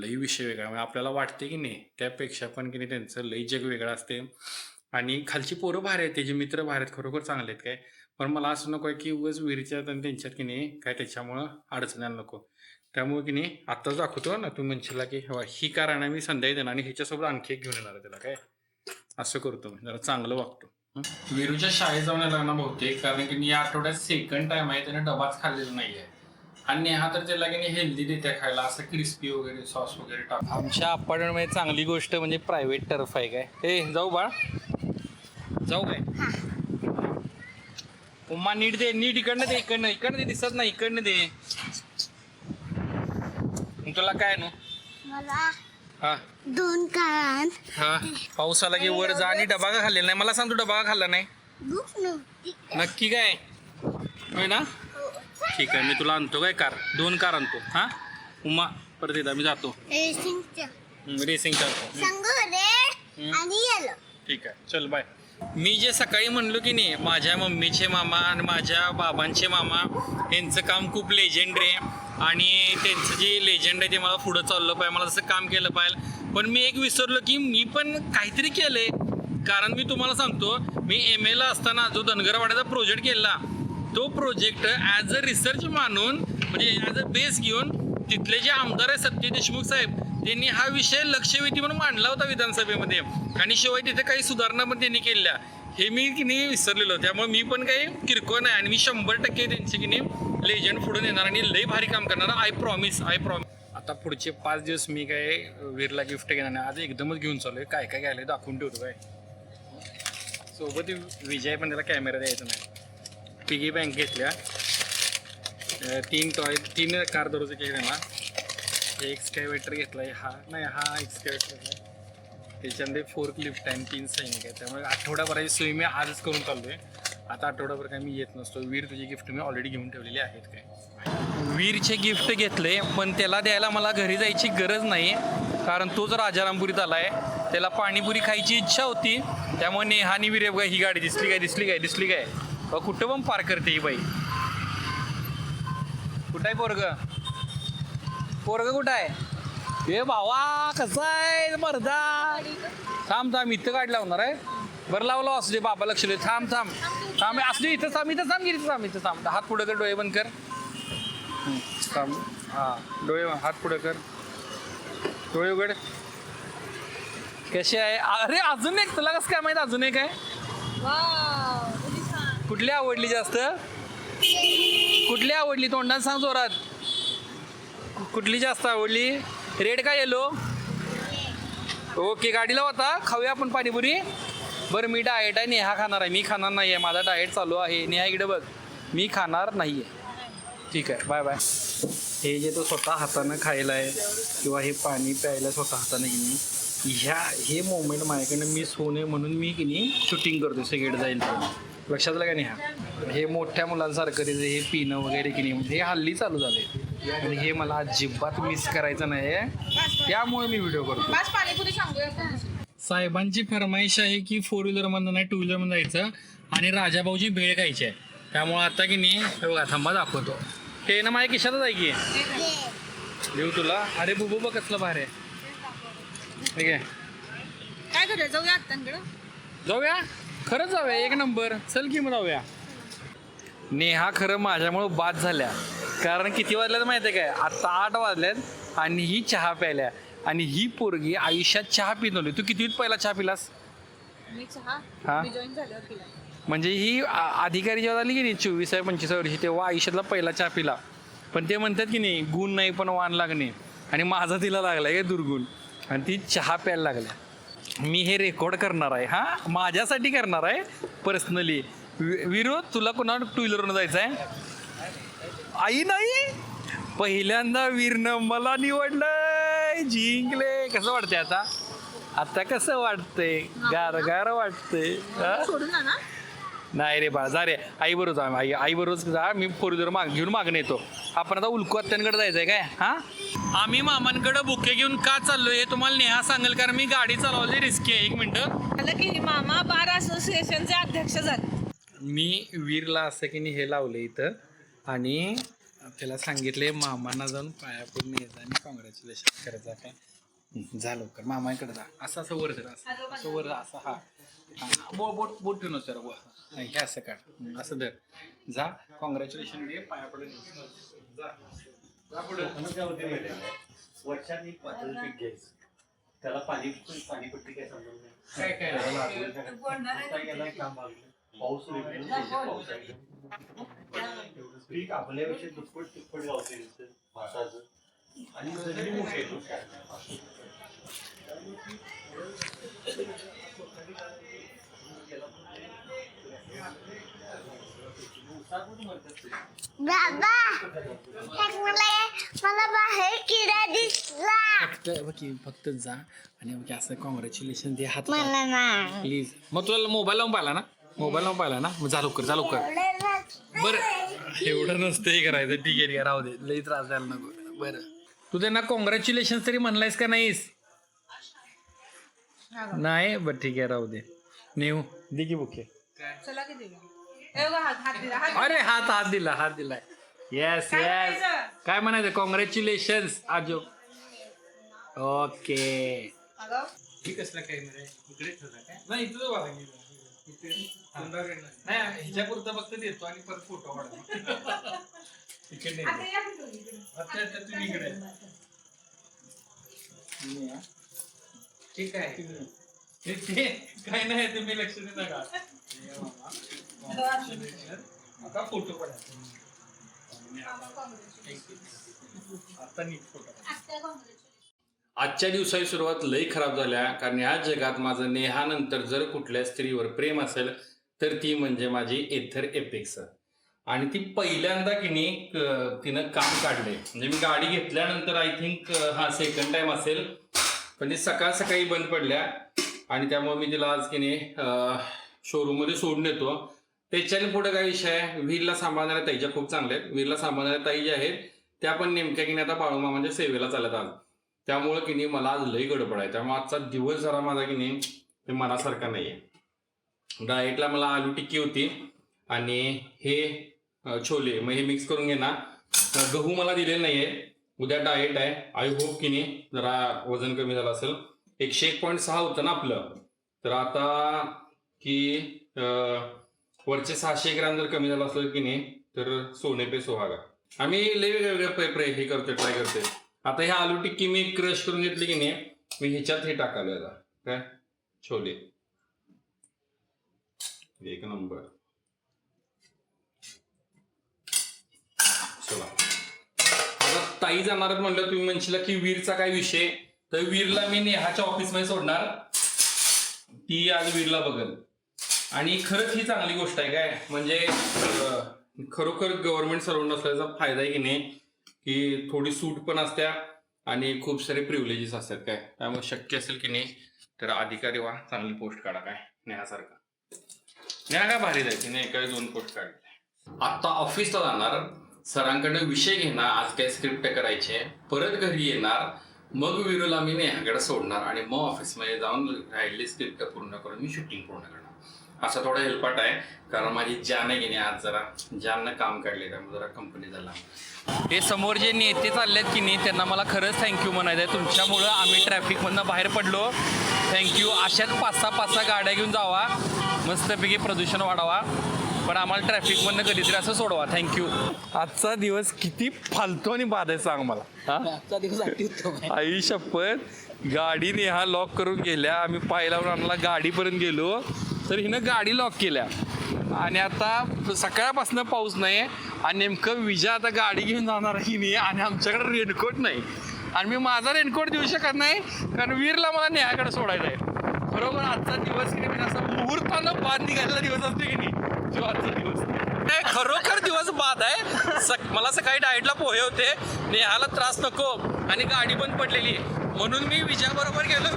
लई विषय वेगळा, म्हणजे आपल्याला वाटते की नाही त्यापेक्षा पण की नाही त्यांचं लई जग वेगळं असते. आणि खालची पोरं भारी आहेत, त्याचे मित्र भारी आहेत, खरोखर चांगले आहेत काय. पण मला असं नको आहे की उगाच विहिरीच्यात आणि त्यांच्यात की नाही काय त्याच्यामुळं अडचण नको. त्यामुळे की नाही आत्ताच दाखवतो ना, तू म्हणशील की ही कार आणा मी संध्याकाळी देणार आणि ह्याच्यासोबत आणखी एक घेऊन येणार आहे त्याला काय. असं करतो जरा चांगलं वागतो. वीरूच्या शाळेत जाऊन लागणार बहुतेक, कारण की या आठवड्यात सेकंड टाइम आहे, त्याने डबाच खाल्लेला नाही आहे. आणि हा तर त्याला की नाही हेल्दी देते खायला, असं क्रिस्पी वगैरे सॉस वगैरे टाक. आमच्या अपार्टमेंटमध्ये चांगली गोष्ट म्हणजे प्रायव्हेट टर्फ आहे काय. ए जाऊ बाळ, जाऊ काय. उम्मा नीट दे, नीट इकडनं दे, इकडनं दे, दिसत नाही इकडनं दे. तुला काय नो मला हा 2 कान. हा पाऊस आला की वर जा आणि डबा का खाल्लेला नाही. मला सांग तू डबा का खाल्ला नाही. भूक नव्हती. नक्की काय होय ना. ठीक आहे मी तुला आणतो काय कार, 2 कार आणतो. हा उमा परत येता मी जातो रेसिंगच्या संग रेड आणि येलो. ठीक आहे चल बाय. मी जे सकाळी म्हणलो की नाही माझ्या मम्मीचे मामा आणि माझ्या बाबांचे मामा यांचं काम खूप लेजेंडरी आहे आणि त्यांचं जे लेजंड आहे ते मला पुढं चाललं पाहिजे, मला तसं काम केलं पाहिजे. पण मी एक विसरलो की मी पण काहीतरी केलंय. कारण मी तुम्हाला सांगतो मी MA ला असताना जो धनगरवाड्याचा प्रोजेक्ट केला तो प्रोजेक्ट ॲज अ रिसर्च मानून म्हणजे ॲज अ बेस घेऊन तिथले जे आमदार आहे सत्य देशमुख साहेब त्यांनी हा विषय लक्षवेधी म्हणून मांडला होता विधानसभेमध्ये आणि शिवाय तिथे काही सुधारणा पण त्यांनी केल्या हे मी की नाही विसरलेलो. त्यामुळे मी पण काही किरकोळ नाही आणि मी 100% त्यांची की नाही लेजंड पुढे येणार आणि लई भारी काम करणार. I promise. आता पुढचे 5 दिवस मी काय वीरला गिफ्ट घेणार नाही. आज एकदमच घेऊन चालू आहे. काय काय घ्यायला दाखवून ठेवतो काय. सोबत विजय पण त्याला कॅमेरा द्यायचा नाही. पिगी बँक घेतल्या 3 कार दररोज केले ना. एक्सकॅवेटर घेतला आहे हा एक्सकॅवेटर आहे. त्याच्यामध्ये 4 क्लिफ्ट आहे 3 सैनिक आहे. त्यामुळे आठवडाभराची सोय मी आजच करून चाललो आहे. आता आठवडाभर काय मी येत नसतो. वीर तुझी गिफ्ट मी ऑलरेडी घेऊन ठेवलेली आहेत काय. वीरचे गिफ्ट घेतले पण त्याला द्यायला मला घरी जायची गरज नाही कारण तोच राजारामपुरीत आला आहे. त्याला पाणीपुरी खायची इच्छा होती. त्यामुळे नेहानी वीर ही गाडी दिसली काय कुठं पण पार करते ही बाई. कुठं आहे पोरग कुठं आहे. हे भावा कसं आहे मर्दा. थांब इथं गाडी लावणार आहे. बरं लावला असू दे बाबा लक्ष दे. थांब असू दे इथं थांब. हात पुढं कर डोळे बंद कर. थांब डोळे हात पुढं कर डोळे उघड. कसे आहे. अरे अजून एक तुला कसं काय माहिती अजून एक आहे. कुठली आवडली जास्त तोंडात सांग जोरात. कुठली जास्त आवडली रेड का येलो. ओके गाडीला होता खाऊया आपण पाणीपुरी. बरं मी डाएट आहे. नेहा खाणार आहे. मी खाणार नाही आहे. माझा डाएट चालू आहे. नेहा इकडे बघ मी खाणार नाही आहे. ठीक आहे बाय. हे जे तो स्वतः हातानं खायला आहे किंवा हे पाणी प्यायला स्वतः हातानं की हे मोमेंट माझ्याकडनं मिस होऊ नये म्हणून मी की नाही शूटिंग करतो. सगळीकडे जाईल लक्षात आलं का नेहा. हे मोठ्या मुलांसारखं हे पिणं वगैरे की नाही हे हल्ली चालू झाले आणि हे मला अजिबात मिस करायचं नाही आहे. त्यामुळे मी व्हिडिओ करतो. साहेबांची फरमाईश आहे की 4 व्हीलरमधून नाही 2 व्हीलरमध्ये जायचं आणि राजाभाऊची भेळ खायची आहे. त्यामुळे आता की नाही बघा थांबा दाखवतो. हे ना माझ्या खिशातच आहे की देऊ तुला. अरे बुबू बघ कसलं बाहेर आहे. ठीक आहे काय करूया जाऊया आत्यांकडं. जाऊया खरंच जाऊया. 1 नंबर. चल की मग जाऊया. नेहा खरं माझ्यामुळं बाद झाल्या कारण किती वाजल्यात माहिती आहे काय. आत्ता 8 वाजल्यात आणि ही चहा प्यायल्या आणि ही पोरगी आयुष्यात चहा पित नव्हती. तू किती पहिला चहा पिलास. मी चहा हा जॉईन झाल्यावर पिला. म्हणजे ही अधिकारी जेव्हा झाली की नाही 24-25 वर्षी तेव्हा आयुष्यातला पहिला चहा पिला. पण ते म्हणतात की नाही गुण नाही पण वाण लागणे आणि माझा तिला लागला आहे दुर्गुण आणि ती चहा प्यायला लागल्या. मी हे रेकॉर्ड करणार आहे. हां माझ्यासाठी करणार आहे पर्सनली. विरोध तुला कोणाला 2 व्हीलरवरून जायचं आहे. आई नाही पहिल्यांदा वीरनं मला निवडलंय जिंकले. कसं वाटतंय आता कसं वाटतंय. गार वाटतंय. सोडून ना नाही रे बाळा जा रे आई बरोबर जा. आई बरोबर जा. मी 4 व्हीलर घेऊन मागून येतो. आपण आता उल्कू आत्यांकडे जायचंय काय. हां आम्ही मामांकडे बुके घेऊन का चाललोय हे तुम्हाला नेहा सांगेल कारण मी गाडी चालवली रिस्की आहे. 1 मिनिटं. झालं की मामा बार असोसिएशनचे अध्यक्ष झाले. मी वीरला असं की नाही हे लावलं इथं आणि त्याला सांगितले मामांना जाऊन पाया पडून यायचं आणि कॉंग्रॅच्युलेशन करायचं काय. जा लवकर मामाकडे जा. असं वर जरा असं वर असं हा बोट ठेवून सर हे असं काढ असं धर. जा कॉंग्रॅच्युलेशन दे पाया पडून जा पुढे. वर्षात एक पातळ पीक घ्यायचं त्याला पाणीपट्टी काय समजून काय काम पाऊस पीक आपल्यापेक्षा दुप्पट गावते भाताचं आणि जमिनी मोठी बाबा मला बाहेर किडा दिसला. फक्त जा आणि असं कॉंग्रॅच्युलेशन दे हात मला नाही प्लीज. मग तुला मोबाईल लावून पाहिला ना मग जा लवकर. बरं एवढं नसतं हे करायचं. ठीक आहे राहू दे लई त्रास द्यायला नको. बरं तू त्यांना कॉंग्रॅच्युलेशन तरी म्हणलायस का नाहीस. नाही बरं ठीक आहे राहू दे. नेऊ दे की बुके. चला की देऊया. हात दिला अरे हात दिलाय. येस काय म्हणायचं कॉंग्रॅच्युलेशन आजो. ओके अगं ठीक असला काय इकडे ठेवला काय नाही तुझं नाही ह्याच्यापुरतं फक्त देतो आणि परत फोटो काढतो. इकडे आता तुम्ही इकडे ठीक आहे. ते काय नाही तुम्ही लक्ष देऊ नका. आता फोटो काढा. आता नीट फोटो. आजच्या दिवसाची सुरुवात लई खराब झाल्या, कारण या जगात माझं नेहानंतर जर कुठल्या स्त्रीवर प्रेम असेल तर ती म्हणजे माझी एथर एपेक्स. आणि ती पहिल्यांदा की नाही तिनं काम काढले. म्हणजे मी गाडी घेतल्यानंतर आय थिंक हा सेकंड टाइम असेल, पण ती सकाळ सकाळी बंद पडल्या आणि त्यामुळे मी तिला आज की नाही शोरूममध्ये सोडून येतो. त्याच्याने पुढे काय विषय आहे, वीरला सांभाळणाऱ्या ताईच्या खूप चांगल्या आहेत. वीरला सांभाळणाऱ्या ताई ज्या आहेत त्या पण नेमक्या की नाही आता बाळूमामाच्या सेवेला चालत आज. त्यामुळे की नाही मला आज लई गडबड आहे. त्यामुळे आजचा दिवस जरा माझा की नाही ते मनासारखा नाही आहे. डाएटला मला आलू टिक्की होती आणि हे छोले मग हे मिक्स करून घेणार. गहू मला दिलेले नाही आहे. उद्या डाएट आहे. आय होप की नाही जरा वजन कमी झालं असेल. 101.6 होतं ना आपलं, तर आता की वरचे 600 ग्रॅम जर कमी झालं असेल की नाही तर सोने पे सुहागा. आम्ही लई वेगवेगळे हे करतोय, ट्राय करतोय. आता ह्या आलू टिक्की मी क्रश करून घेतली की नाही, मी ह्याच्यात हे टाकालोय आता काय छोले. एक नंबर. चला आता ताई जाणार म्हणलं, तुम्ही म्हणशील की वीरचा काय विषय, तर वीरला मी नेहाच्या ऑफिसमध्ये सोडणार. ती आज वीरला बघल. आणि खरंच ही चांगली गोष्ट आहे काय, म्हणजे खरोखर गव्हर्नमेंट सर्वंट असल्याचा फायदा आहे की नाही, की थोडी सूट पण असत्या आणि खूप सारे प्रिव्हिलेजेस असतात काय. त्यामुळे शक्य असेल की नाही तर अधिकारी व्हा, चांगली पोस्ट काढा काय नेहासारखा. नेहा काय भारी जायची नाही, काय 2 पोस्ट काढले. आता ऑफिसला जाणार, सरांकडे विषय घेणार, आज काय स्क्रिप्ट करायचे, परत घरी येणार, मग वीरूला मी नेहाकडे सोडणार आणि मग ऑफिसमध्ये जाऊन राहिलेली स्क्रिप्ट पूर्ण करून मी शूटिंग पूर्ण करणार. असा थोडा हेल्पट आहे, कारण माझी जान आहे की नाही आज जरा जाननं काम काढले, त्यामुळे जरा कंपनी झाला. हे समोर जे नेते चाललेत की नाही त्यांना मला खरंच थँक्यू म्हणायचं आहे. तुमच्यामुळं आम्ही ट्रॅफिकमधनं बाहेर पडलो. थँक्यू. अशाच 5-6 गाड्या घेऊन जावा, मस्तपैकी प्रदूषण वाढवा, पण आम्हाला ट्रॅफिकमधनं कधीतरी असं सोडवा. थँक्यू. आजचा दिवस किती फालतू आणि बाद आहे सांग मला. आजचा दिवस अतिउत्तम आहे. आई शपथ, गाडी नेहा लॉक करून गेल्या. आम्ही पाय लावून आणला, गाडीपर्यंत गेलो तर हिनं गाडी लॉक केल्या. आणि आता सकाळपासून पाऊस नाही आणि नेमकं विजा आता गाडी घेऊन जाणार की नाही आणि आमच्याकडे रेनकोट नाही. आणि मी माझा रेनकोट देऊ शकत नाही कारण वीरला मला नेहाकडे सोडायचं आहे. बरोबर आजचा दिवस की नाही असं मुहूर्तानं बाद निघालेला दिवस असतो की नाही, जो आजचा दिवस खरोखर दिवस बाद आहे. मला सकाळी डाएटला पोहे होते, नेहाला त्रास नको आणि गाडी बंद पडलेली, म्हणून मी विजयाबरोबर गेलो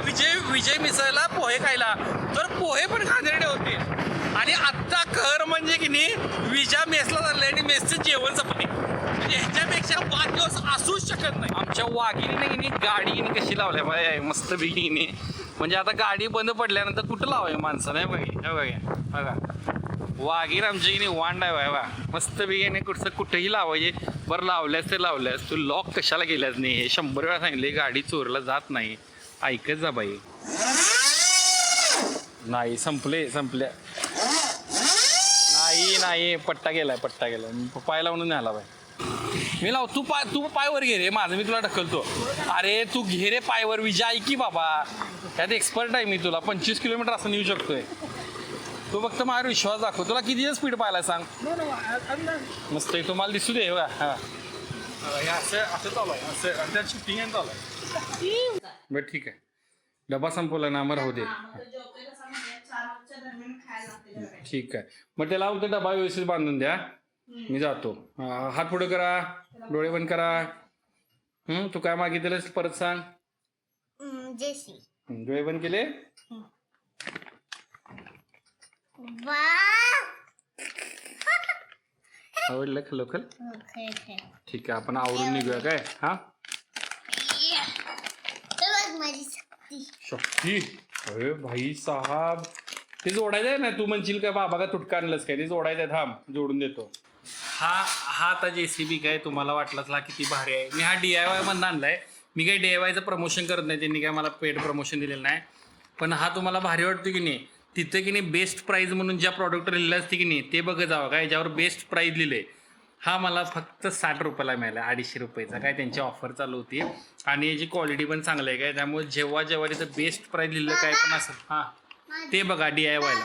विजय मिसळला पोहे खायला. तर पोहे पण खाण्याकडे होते. आणि आत्ता खर म्हणजे की नाही विजा मेसला चाललंय आणि मेसचं जेवण संपले. म्हणजे ह्याच्यापेक्षा बाद दिवस असूच शकत नाही. आमच्या वाघिनीने की नाही गाडी कशी लावल्या बाय मस्त बिगिनी. म्हणजे आता गाडी बंद पडल्यानंतर कुठं लावाय माणसं नाही बघा वाघीर आमची की नाही वांड आहे बा मस्त बिगिने कुठंही लावायचे. बरं लावल्यास ते लावल्यास, तू लॉक कशाला गेल्यास नाही हे 100 वेळा सांगितले. गाडी चोरला जात नाही, ऐकत जा बाई. नाही संपल्या नाही पट्टा गेलाय पाय लावून न्यायला बाई. मी लाव, तू पायवर घे रे माझं, मी तुला ढकलतो. अरे तू घे रे पायवर, विजा ऐकी बाबा, त्यात एक्सपर्ट आहे मी. तुला 25 किलोमीटर असं नेऊ शकतोय. तू फक्त माझ्यावर विश्वास दाखव. तुला किती स्पीड पाहिला सांग. मस्त आहे, तुम्हाला दिसू दे बघा. हा असं चालू आहे, असं त्यात शूटिंग चालू आहे. बरं ठीक आहे, डबा संपवला ना, मग राहू दे. ठीक आहे, मग त्याला उद्या डबा व्यवस्थित बांधून द्या. मी जातो. हात पुढे करा, डोळे बंद करा. तू काय मागितलंस परत सांग. जेसी डोळे बंद केले. आवडलं खलोखल. ठीक आहे, आपण आवरून निघूया काय. हा माझी शक्ती शक्ती. अरे भाई साहेब, ते जोडायचं आहे ना. तू म्हणशील का बाबा का तुटका आणलंस काय, ते जोडायचं आहे. थांब जोडून देतो. हा आता JCB काय तुम्हाला वाटलाच ना किती भारी आहे. मी हा DIY मधून आणलाय. मी काही DIYचं प्रमोशन करत नाही, त्यांनी काय मला पेड प्रमोशन दिलेलं नाही. पण हा तुम्हाला भारी वाटतो की नाही, तिथं की नाही बेस्ट प्राईज म्हणून ज्या प्रॉडक्टवर लिहिलं असते की नाही ते बघत जावं काय, ज्यावर बेस्ट प्राईज लिहिले हा मला फक्त 60 रुपयाला मिळाला, 250 रुपयाचा काय त्यांची ऑफर चालू होती आणि याची क्वालिटी पण चांगली आहे काय. त्यामुळे जेव्हा जेव्हा तिथं बेस्ट प्राईज लिहिलं काय पण असेल हां ते बघा DIY ला.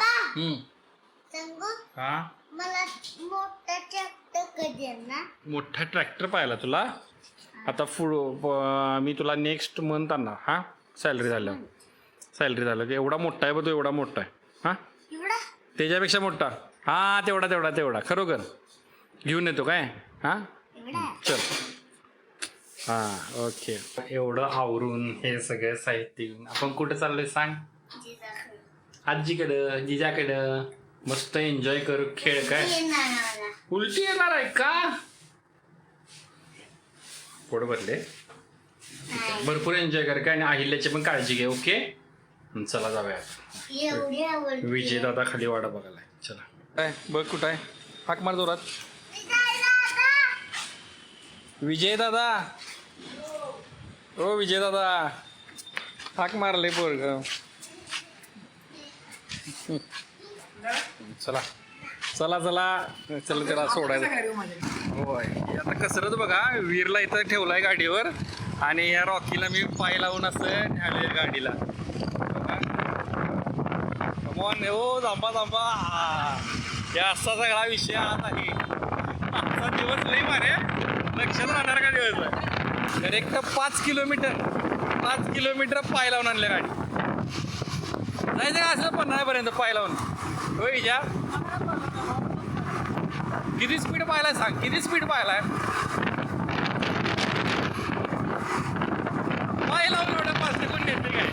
सांगू हां मला मोठा ट्रॅक्टर कधी येणार? मोठा ट्रॅक्टर पाहिला तुला आता मी तुला नेक्स्ट मंथ आणणार हां सॅलरी झालं एवढा मोठा आहे बघ तो, एवढा मोठा आहे हां एवढा त्याच्यापेक्षा मोठा हां तेवढा खरोखर घेऊन येतो काय हां एवढा चल हां ओके. एवढं आवरून हे सगळं साहित्य घेऊन आपण कुठं चाललोय सांग? आजीकडं जिजाकडं मस्त एन्जॉय करू खेळ काय. येणार मला. उलटी येणार आहे का? पोट भरले भरपूर एन्जॉय कर काय आणि अहिल्याची पण काळजी घे ओके. चला जाऊया एवढी आवडते. विजय दादा खाली वाडा बघायला चला. काय बघ कुठं आहे हाक मार जोरात. विजय दादा ओ विजय दादा हाक मारले पोरग. चला चला चला चला त्याला सोडायचं. होय आता कसरत बघा वीरला इथं ठेवलाय गाडीवर आणि या रॉकीला मी पाय लावून असं न्याले गाडीला. कमॉन हो थांबा हे असा सगळा विषय आज आहे. आजचा दिवस लई मारे लक्षात राहणार का दिवस आहे. करेक्ट 5 किलोमीटर पाय लावून आणले गाडी. जायचं का असं 15पर्यंत पाय लावून. होय विजा किती स्पीड पाहिलाय सांग, किती स्पीड पाहिलाय पाय लावून एवढ्या 5 सेकंड येते काय.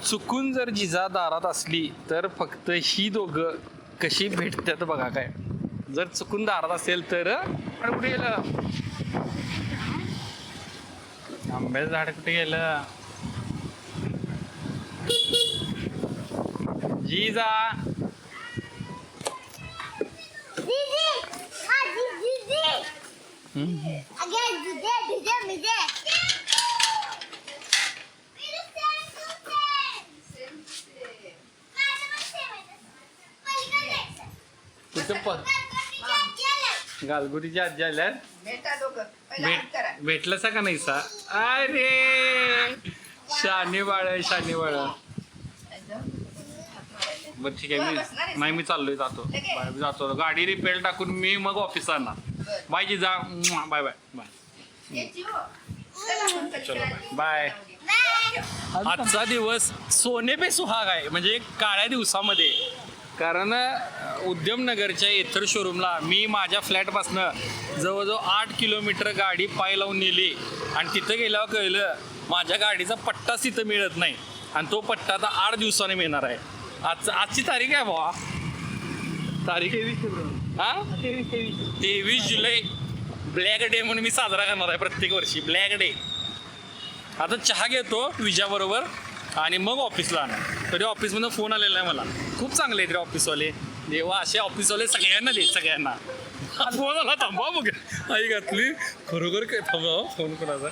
चुकून जर जिजा दारात असली तर फक्त ही दोघं कशी भेटतात बघा काय. जर चुकून दारात असेल तर कुठे गेलं आंब्याचं झाड कुठे गेलं जिजा. दीदी अगं दीदी कुठं गालगुरीच्या आजी आल्यात भेटलं सा का नाही सा. अरे शानी बाळ बरं ठीक आहे मी चाललोय जातो गाडी रिपेअर टाकून मी मग ऑफिस आणणार. बाय जिजा बाय बाय बाय चलो बाय. आजचा दिवस सोने पे सुहाग आहे म्हणजे काळ्या दिवसामध्ये. कारण उद्यमनगरच्या एथर शोरूमला मी माझ्या फ्लॅटपासनं जवळजवळ 8 किलोमीटर गाडी पाय लावून नेली आणि तिथं गेल्यावर कळलं माझ्या गाडीचा पट्टाच तिथं मिळत नाही आणि तो पट्टा आता 8 दिवसाने मिळणार आहे. आजची तारीख आहे भावा तारीख हा 23 जुलै. ब्लॅक डे म्हणून मी साजरा करणार आहे प्रत्येक वर्षी ब्लॅक डे. आता चहा घेतो विजाबरोबर आणि मग ऑफिसला आणा. तरी ऑफिसमधून फोन आलेला आहे मला. खूप चांगले आहेत रे ऑफिसवाले. देवा असे ऑफिसवाले सगळ्यांना दे सगळ्यांना. फोन आला थांबा बघ आई घातली खरोखर काय थांबा फोन कोणाचा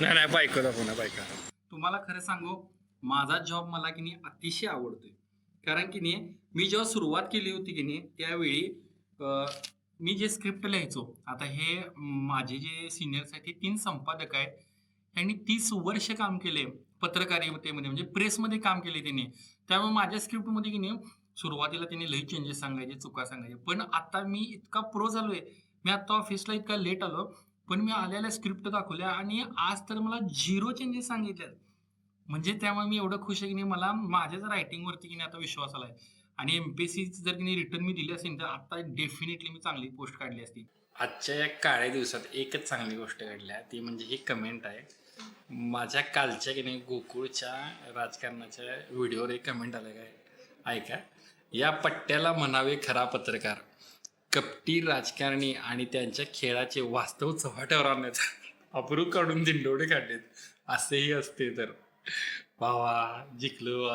नाही बायकोचा फोन आहे बायका. तुम्हाला खरं सांगू माझा जॉब मला की नाही अतिशय आवडतोय. कारण की नाही मी जेव्हा सुरुवात केली होती की नाही त्यावेळी मी जे स्क्रिप्ट लिहायचो आता हे माझे जे सिनियर्स आहेत ते 3 संपादक आहेत. त्यांनी 30 वर्ष काम केले पत्रकारितेमध्ये म्हणजे प्रेसमध्ये काम केले त्यांनी. त्यामुळे माझ्या स्क्रिप्टमध्ये की नाही सुरुवातीला त्यांनी लई चेंजेस सांगायचे चुका सांगायचे. पण आता मी इतका प्रो झालोय. मी आता ऑफिसला इतका लेट आलो पण मी आलेल्या स्क्रिप्ट दाखवल्या आणि आज तर मला 0 चेंजेस सांगितल्यात. म्हणजे त्यामुळे मी एवढं खुश आहे की नाही मला माझ्याच रायटिंगवरती की नाही आता विश्वास आलाय. आणि MPSC जर की नाही रिटर्न मी दिली असेल तर आता डेफिनेटली मी चांगली पोस्ट काढली असती. आजच्या या काळ्या दिवसात एकच चांगली गोष्ट घडली ती म्हणजे ही कमेंट आहे. माझ्या कालच्या की नाही गोकुळच्या राजकारणाच्या व्हिडिओवर एक कमेंट आलं काय ऐका. या पट्ट्याला म्हणावे खरा पत्रकार. कपटी राजकारणी आणि त्यांच्या खेळाचे वास्तव चव्हाट्यावर आणण्याचा अब्रू काढून दिंडोडे काढलेत असेही असते तर. भावा जिंकलो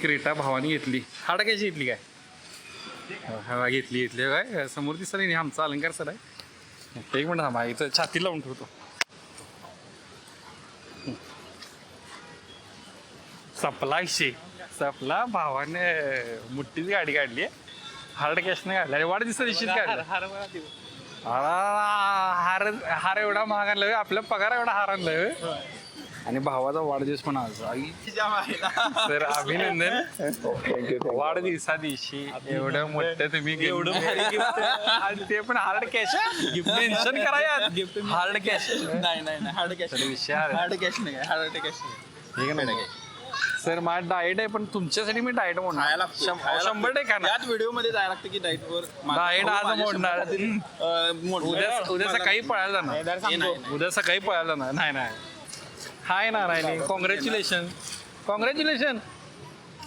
क्रेटा भावानी घेतली. हाडा कशी घेतली काय हवा घेतली काय समोर दिसत नाही आमचा अलंकार सर आहे. एक मिनिट थांबा इथं छाती लावून ठेवतो. सपला भावाने मुठ्ठीच गाडी काढली. हार्ड कॅशने काढला. वाढदिवसा दिवशीच काढला. हार एवढा महाग आणलाय आपल्या पगार एवढा हार आणलाय. आणि भावाचा वाढदिवस पण आज. सर अभिनंदन वाढदिवसा दिवशी एवढं मोठं तुम्ही आणि ते पण हार्ड कॅश मेन्शन करा गिफ्ट हार्ड कॅश नाही हार्ड कॅश विषय हार्ड कॅश नाही हार्ड कॅश ठीक आहे. सर माझा डाएट आहे पण तुमच्यासाठी मी डाएट मोडणार 100% खाणार. याच व्हिडिओ मध्ये जायला लागतं की डाएट वर डाएट आज मोडणार. उद्या सकाळी पळायला जाणार. उद्या सकाळी पळायला जाणार. नाही हाय नारायणी कॉंग्रॅच्युलेशन.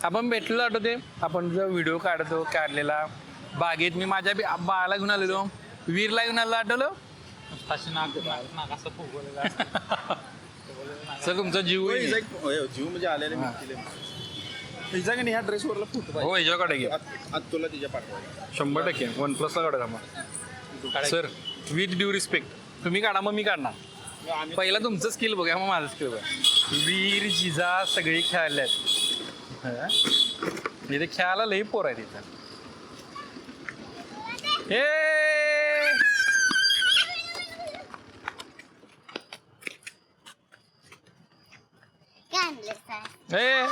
आपण भेटलो आठवते आपण जो व्हिडिओ काढलेला बागेत मी माझ्या बाळाला घेऊन आलेलो वीरला घेऊन आलो आठवलं. सर तुमचा जीव जीव म्हणजे आलेले तिचा का नाही ह्या ड्रेसवरला फोटो हो ह्याच्याकडे घे तुला तिच्या पाठवायला 100% OnePlusला काढा मग. सर विथ ड्यू रिस्पेक्ट तुम्ही काढा मग मी काढणार. पहिला तुमचं स्किल बघा मग माझं स्किल बघा. वीर जिजा सगळी खेळल्यात. इथे खेळायला लई पोर आहे तिथं.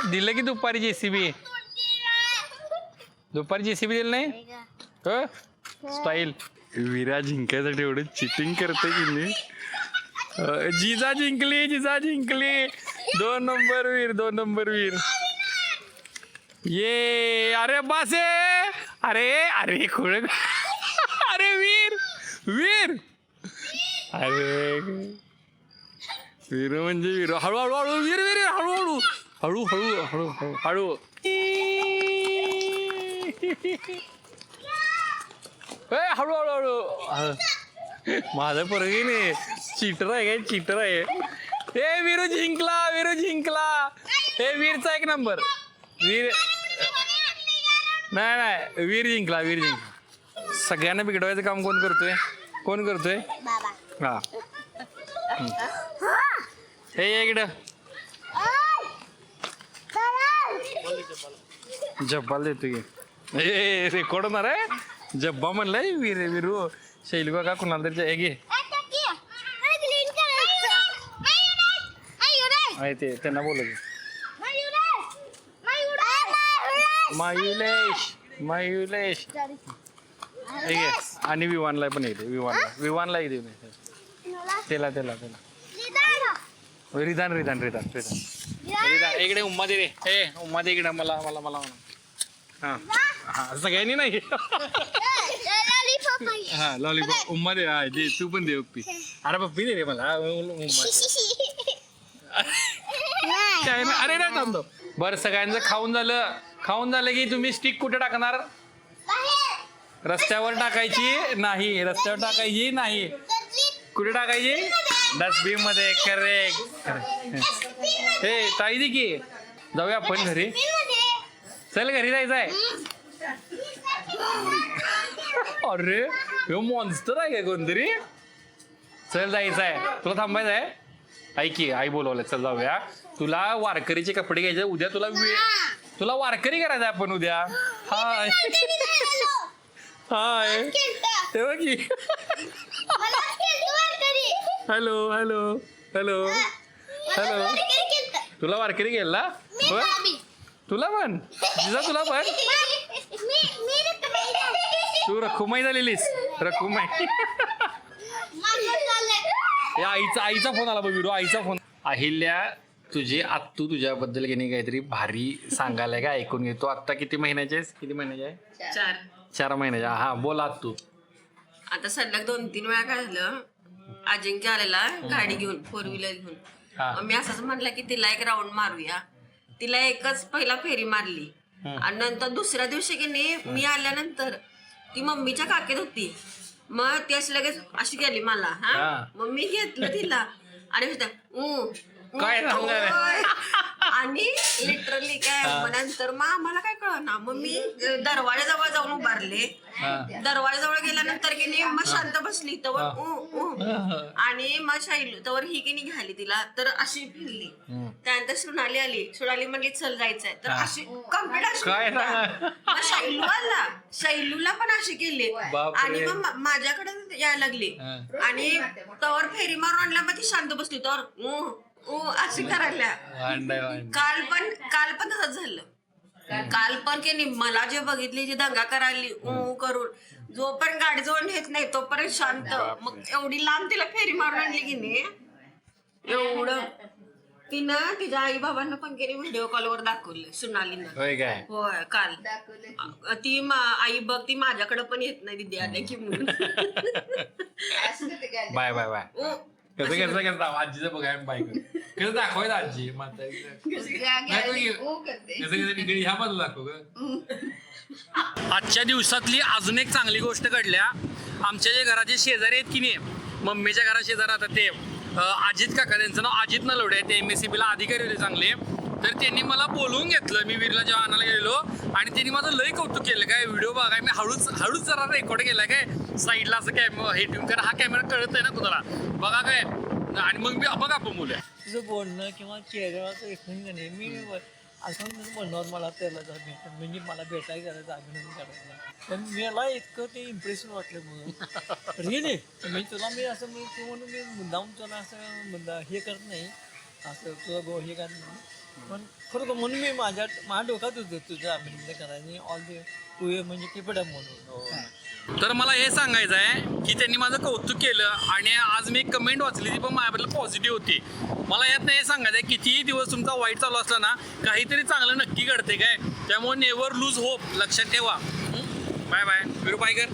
दिलं की दुपारी JCB दिलं नाही स्टाईल. वीरा जिंकायसाठी एवढं चिटिंग करते की नाही. जिजा जिंकली 2 नंबर वीर ये. अरे बासे अरे खोळ अरे वीर अरे वीर म्हणजे वीर. हळू वीर हळू माझं पोरगी नाही चीटर आहे. ए वीरू जिंकला. हे वीरचा 1 नंबर. नाही वीर जिंकला. सगळ्यांना बिघडवायचं काम कोण करतोय हा हे इकडं जब्बाला देतो की ए रेकॉर्ड होणार आहे. जब्बा म्हणलाय वीरू शैलू का कुणाला तरी घे आहे ते त्यांना बोलू की मयुलेश घे. आणि विवानला पण येते विवानला येते त्याला रिदान इकडे उम्मा दे रे. उम्मा दे इकडे मला हा सगळ्यांनी नाही हा लॉलीपॉप उम्मा दे. हा दे तू पण दे पप्पी. अरे पप्पी दे रे मला उम्मा. काय नाही अरे नाही थांबतो. बरं सगळ्यांचं खाऊन झालं की तुम्ही स्टिक कुठे टाकणार. रस्त्यावर टाकायची नाही. कुठे टाकायची डस्टबिन मध्ये. करेक्ट. हे ताई दे की जाऊया आपण घरी. चल घरी जायचंय. अरे हे मॉन्स्टर आहे का कोणतरी. चल जायचंय तुला थांबायचं आहे. ऐकी आई बोलवलं चल जाऊया. तुला वारकरीचे कपडे घ्यायचे उद्या. तुला वारकरी करायचं आपण उद्या. हाय तेव्हा की हॅलो तुला वारकरी गेला तुला पण तू रखुमाई झालेलीस. आईचा फोन आला बघ. आईचा फोन. अहिल्या तुझी आत्तू तुझ्याबद्दल की नाही काहीतरी भारी सांगायला का ऐकून घेतो. आत्ता किती महिन्याचे आहे. 4 महिन्याच्या. हा बोल आत्तू. आता सलग 2-3 वेळा काय झालं अजिंक्य आलेला गाडी घेऊन 4 व्हीलर घेऊन. मी असंच म्हटलं की तिला एक राऊंड मारूया. तिला एकच पहिला फेरी मारली आणि नंतर दुसऱ्या दिवशी की नाही मी आल्यानंतर ती मम्मीच्या काकेत होती. मग ती अशी लगेच अशी केली मला. मग मी घेतलं तिला आणि काय आणि लिटरली काय मग नंतर मग आम्हाला काय कळलं हा मग मी दरवाजाजवळ जाऊन उभारले. दरवाजाजवळ गेल्यानंतर की नाही मग शांत बसली तर आणि मग शाईलू तर ही की नाही घाली तिला तर अशी फिरली. त्यानंतर सोनाली आली. सोनाली म्हणली चल जायचंय तर अशी कम्प्लीट अशी मग शाईलू आला. शैलूला पण अशी केली आणि मग माझ्याकडे यायला लागली आणि तवर फेरी मारून आणल्या. मग ती शांत बसली तर अशी करायला. काल पण तसंच झालं. काल पण की नाही मला जे बघितली जी दंगा करायली करून जोपर्यंत गाडी जवळ नेत नाही तोपर्यंत शांत. मग एवढी लांब तिला फेरी मारून आणली की नाही एवढं तिनं तिच्या आई बाबांना पण की व्हिडिओ कॉलवर दाखवलं सोनालीनं. होय काल ती आई बघ ती माझ्याकडे पण येत नाही दिदी आल्या की म्हणून. बाय बाय बाय कसं आजीचं बघाय बाईक कसं दाखवायचं आजी ह्या बाजूला दाखव ग. आजच्या दिवसातली अजून एक चांगली गोष्ट घडल्या. आमच्या जे घराचे शेजारी आहेत की नाही मम्मीच्या घरा शेजारी आता ते अजित काका त्यांचं नाव अजित नलवडे आहे. ते MSCB ला अधिकारी होते चांगले. तर त्यांनी मला बोलवून घेतलं. मी वीरला जेव्हा आणायला गेलो आणि त्यांनी माझं लय कौतुक केलं. काय व्हिडिओ बघाय मी हळूच जरा रेकॉर्ड केलाय काय साईडला असं हे ठेवून कारण हा कॅमेरा कळत आहे ना कुणाला बघा काय. आणि मग मी बघा आपण मुलं तुझं बोलणं किंवा चेहऱ्याचं एकूण नाही मी असं म्हणणार मला त्याला म्हणजे मला भेटायला करायचं अभिनंदन करायचं. पण मला इतकं ते इम्प्रेशन वाटलं म्हणून रिअली म्हणजे तुला मी असं म्हणून मी मुद्दाम तुला असं हे करत नाही असं तुझं हे करत नाही. पण खरोखर म्हणून मी माझ्या डोक्यात होतं तुझं अभिनंदन करायचं ऑल द तू म्हणजे किपड म्हणून. तर मला हे सांगायचं आहे की त्यांनी माझं कौतुक केलं आणि आज मी एक कमेंट वाचली ती पण माझ्याबद्दल पॉझिटिव्ह होती. मला यात हे सांगायचं आहे कितीही दिवस तुमचा वाईट चालू असला ना काहीतरी चांगलं नक्की घडते काय. त्यामुळे नेव्हर लूज होप लक्षात ठेवा. Bye bye Viru Paikar.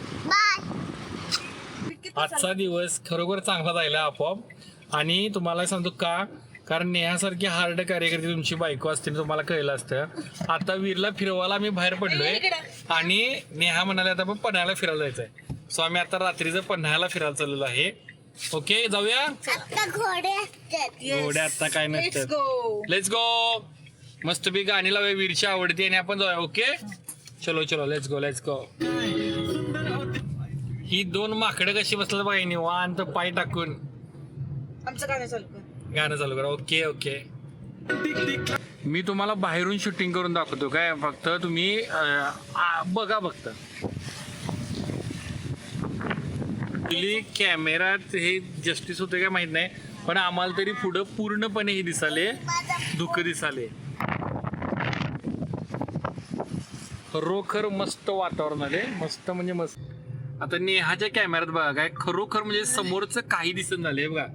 आजचा दिवस खरोखर चांगला जायला आपोआप. आणि तुम्हाला सांगतो का कारण नेहासारखी हार्ड कार्यकर्ती तुमची बायको असते तुम्हाला कळलं असतं. आता वीरला फिरवायला आम्ही बाहेर पडलोय आणि नेहा म्हणाले आता आपण पन्हाळ्याला फिरायला जायचंय. सो आम्ही आता रात्रीचं पन्हाळ्याला फिरायला चाललेलो आहे. ओके जाऊया. घोडे आता काय नसतं. Let's go. मस्त बी गाणी लावूया वीरची आवडती आणि आपण जाऊया. ओके चलो चलो लेट्स गो. ही दोन माकडं कशी बसलं बघा निवांत पाय टाकून आमचं गाणं चालू करा. ओके मी तुम्हाला बाहेरून शूटिंग करून दाखवतो काय. फक्त तुम्ही बघा फक्त कॅमेरात हे जस्टिस होते काय माहित नाही पण आम्हाला तरी पुढं पूर्णपणे हे दिसाले धुक दिसाले. खरोखर मस्त वातावरण आले मस्त म्हणजे मस्त. आता नेहाच्या कॅमेऱ्यात बघा काय खरोखर म्हणजे समोरचं काही दिसत झालंय बघा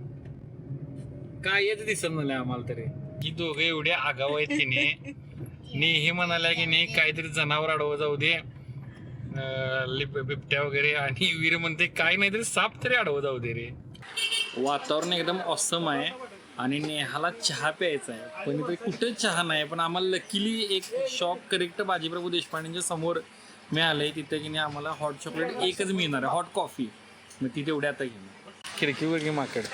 कायच दिसत झालंय आम्हाला तरी. की दोघे एवढे आगाव आहेत की नाही. नेही म्हणाल्या की नाही काहीतरी जनावर अडवं जाऊ दे बिबट्या वगैरे आणि वीर म्हणते काय नाही तरी साप तरी अडवं जाऊ दे रे. वातावरण एकदम ऑसम आहे आणि नेहाला चहा प्यायचा आहे पण इथे कुठंच चहा नाही. पण आम्हाला लकीली एक शॉप करेक्ट बाजीप्रभू देशपांडेंच्या समोर मिळालंय तिथे की नाही आम्हाला हॉट चॉकलेट एकच मिळणार आहे हॉट कॉफी. मग ती तेवढ्या आता घेऊन खिडकीवर घे माकड.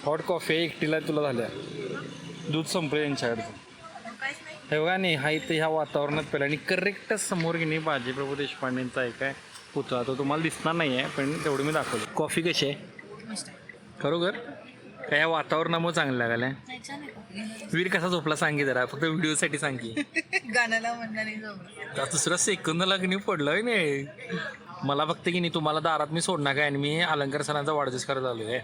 हॉट कॉफी एकटीला तुला झाल्या दूध संपलं यांच्याकडचं हे बघा नाही हा इथे ह्या वातावरणात पहिला आणि करेक्ट समोर की नाही बाजीप्रभू देशपांडेंचा आहे काय पुतळा तो तुम्हाला दिसणार नाही आहे पण तेवढं मी दाखवलं. कॉफी कशी आहे खरोखर काय ह्या वातावरणामुळे चांगलं लागायला. वीर कसा झोपला सांगी जरा फक्त व्हिडिओसाठी सांगी. गाण्याला म्हणणार दुसरा सेकंदला की नाही पडलं नाही मला फक्त की नाही तुम्हाला दारात मी सोडणार काय आणि मी अलंकार सरांचा वाढदिवस करायला आलो आहे.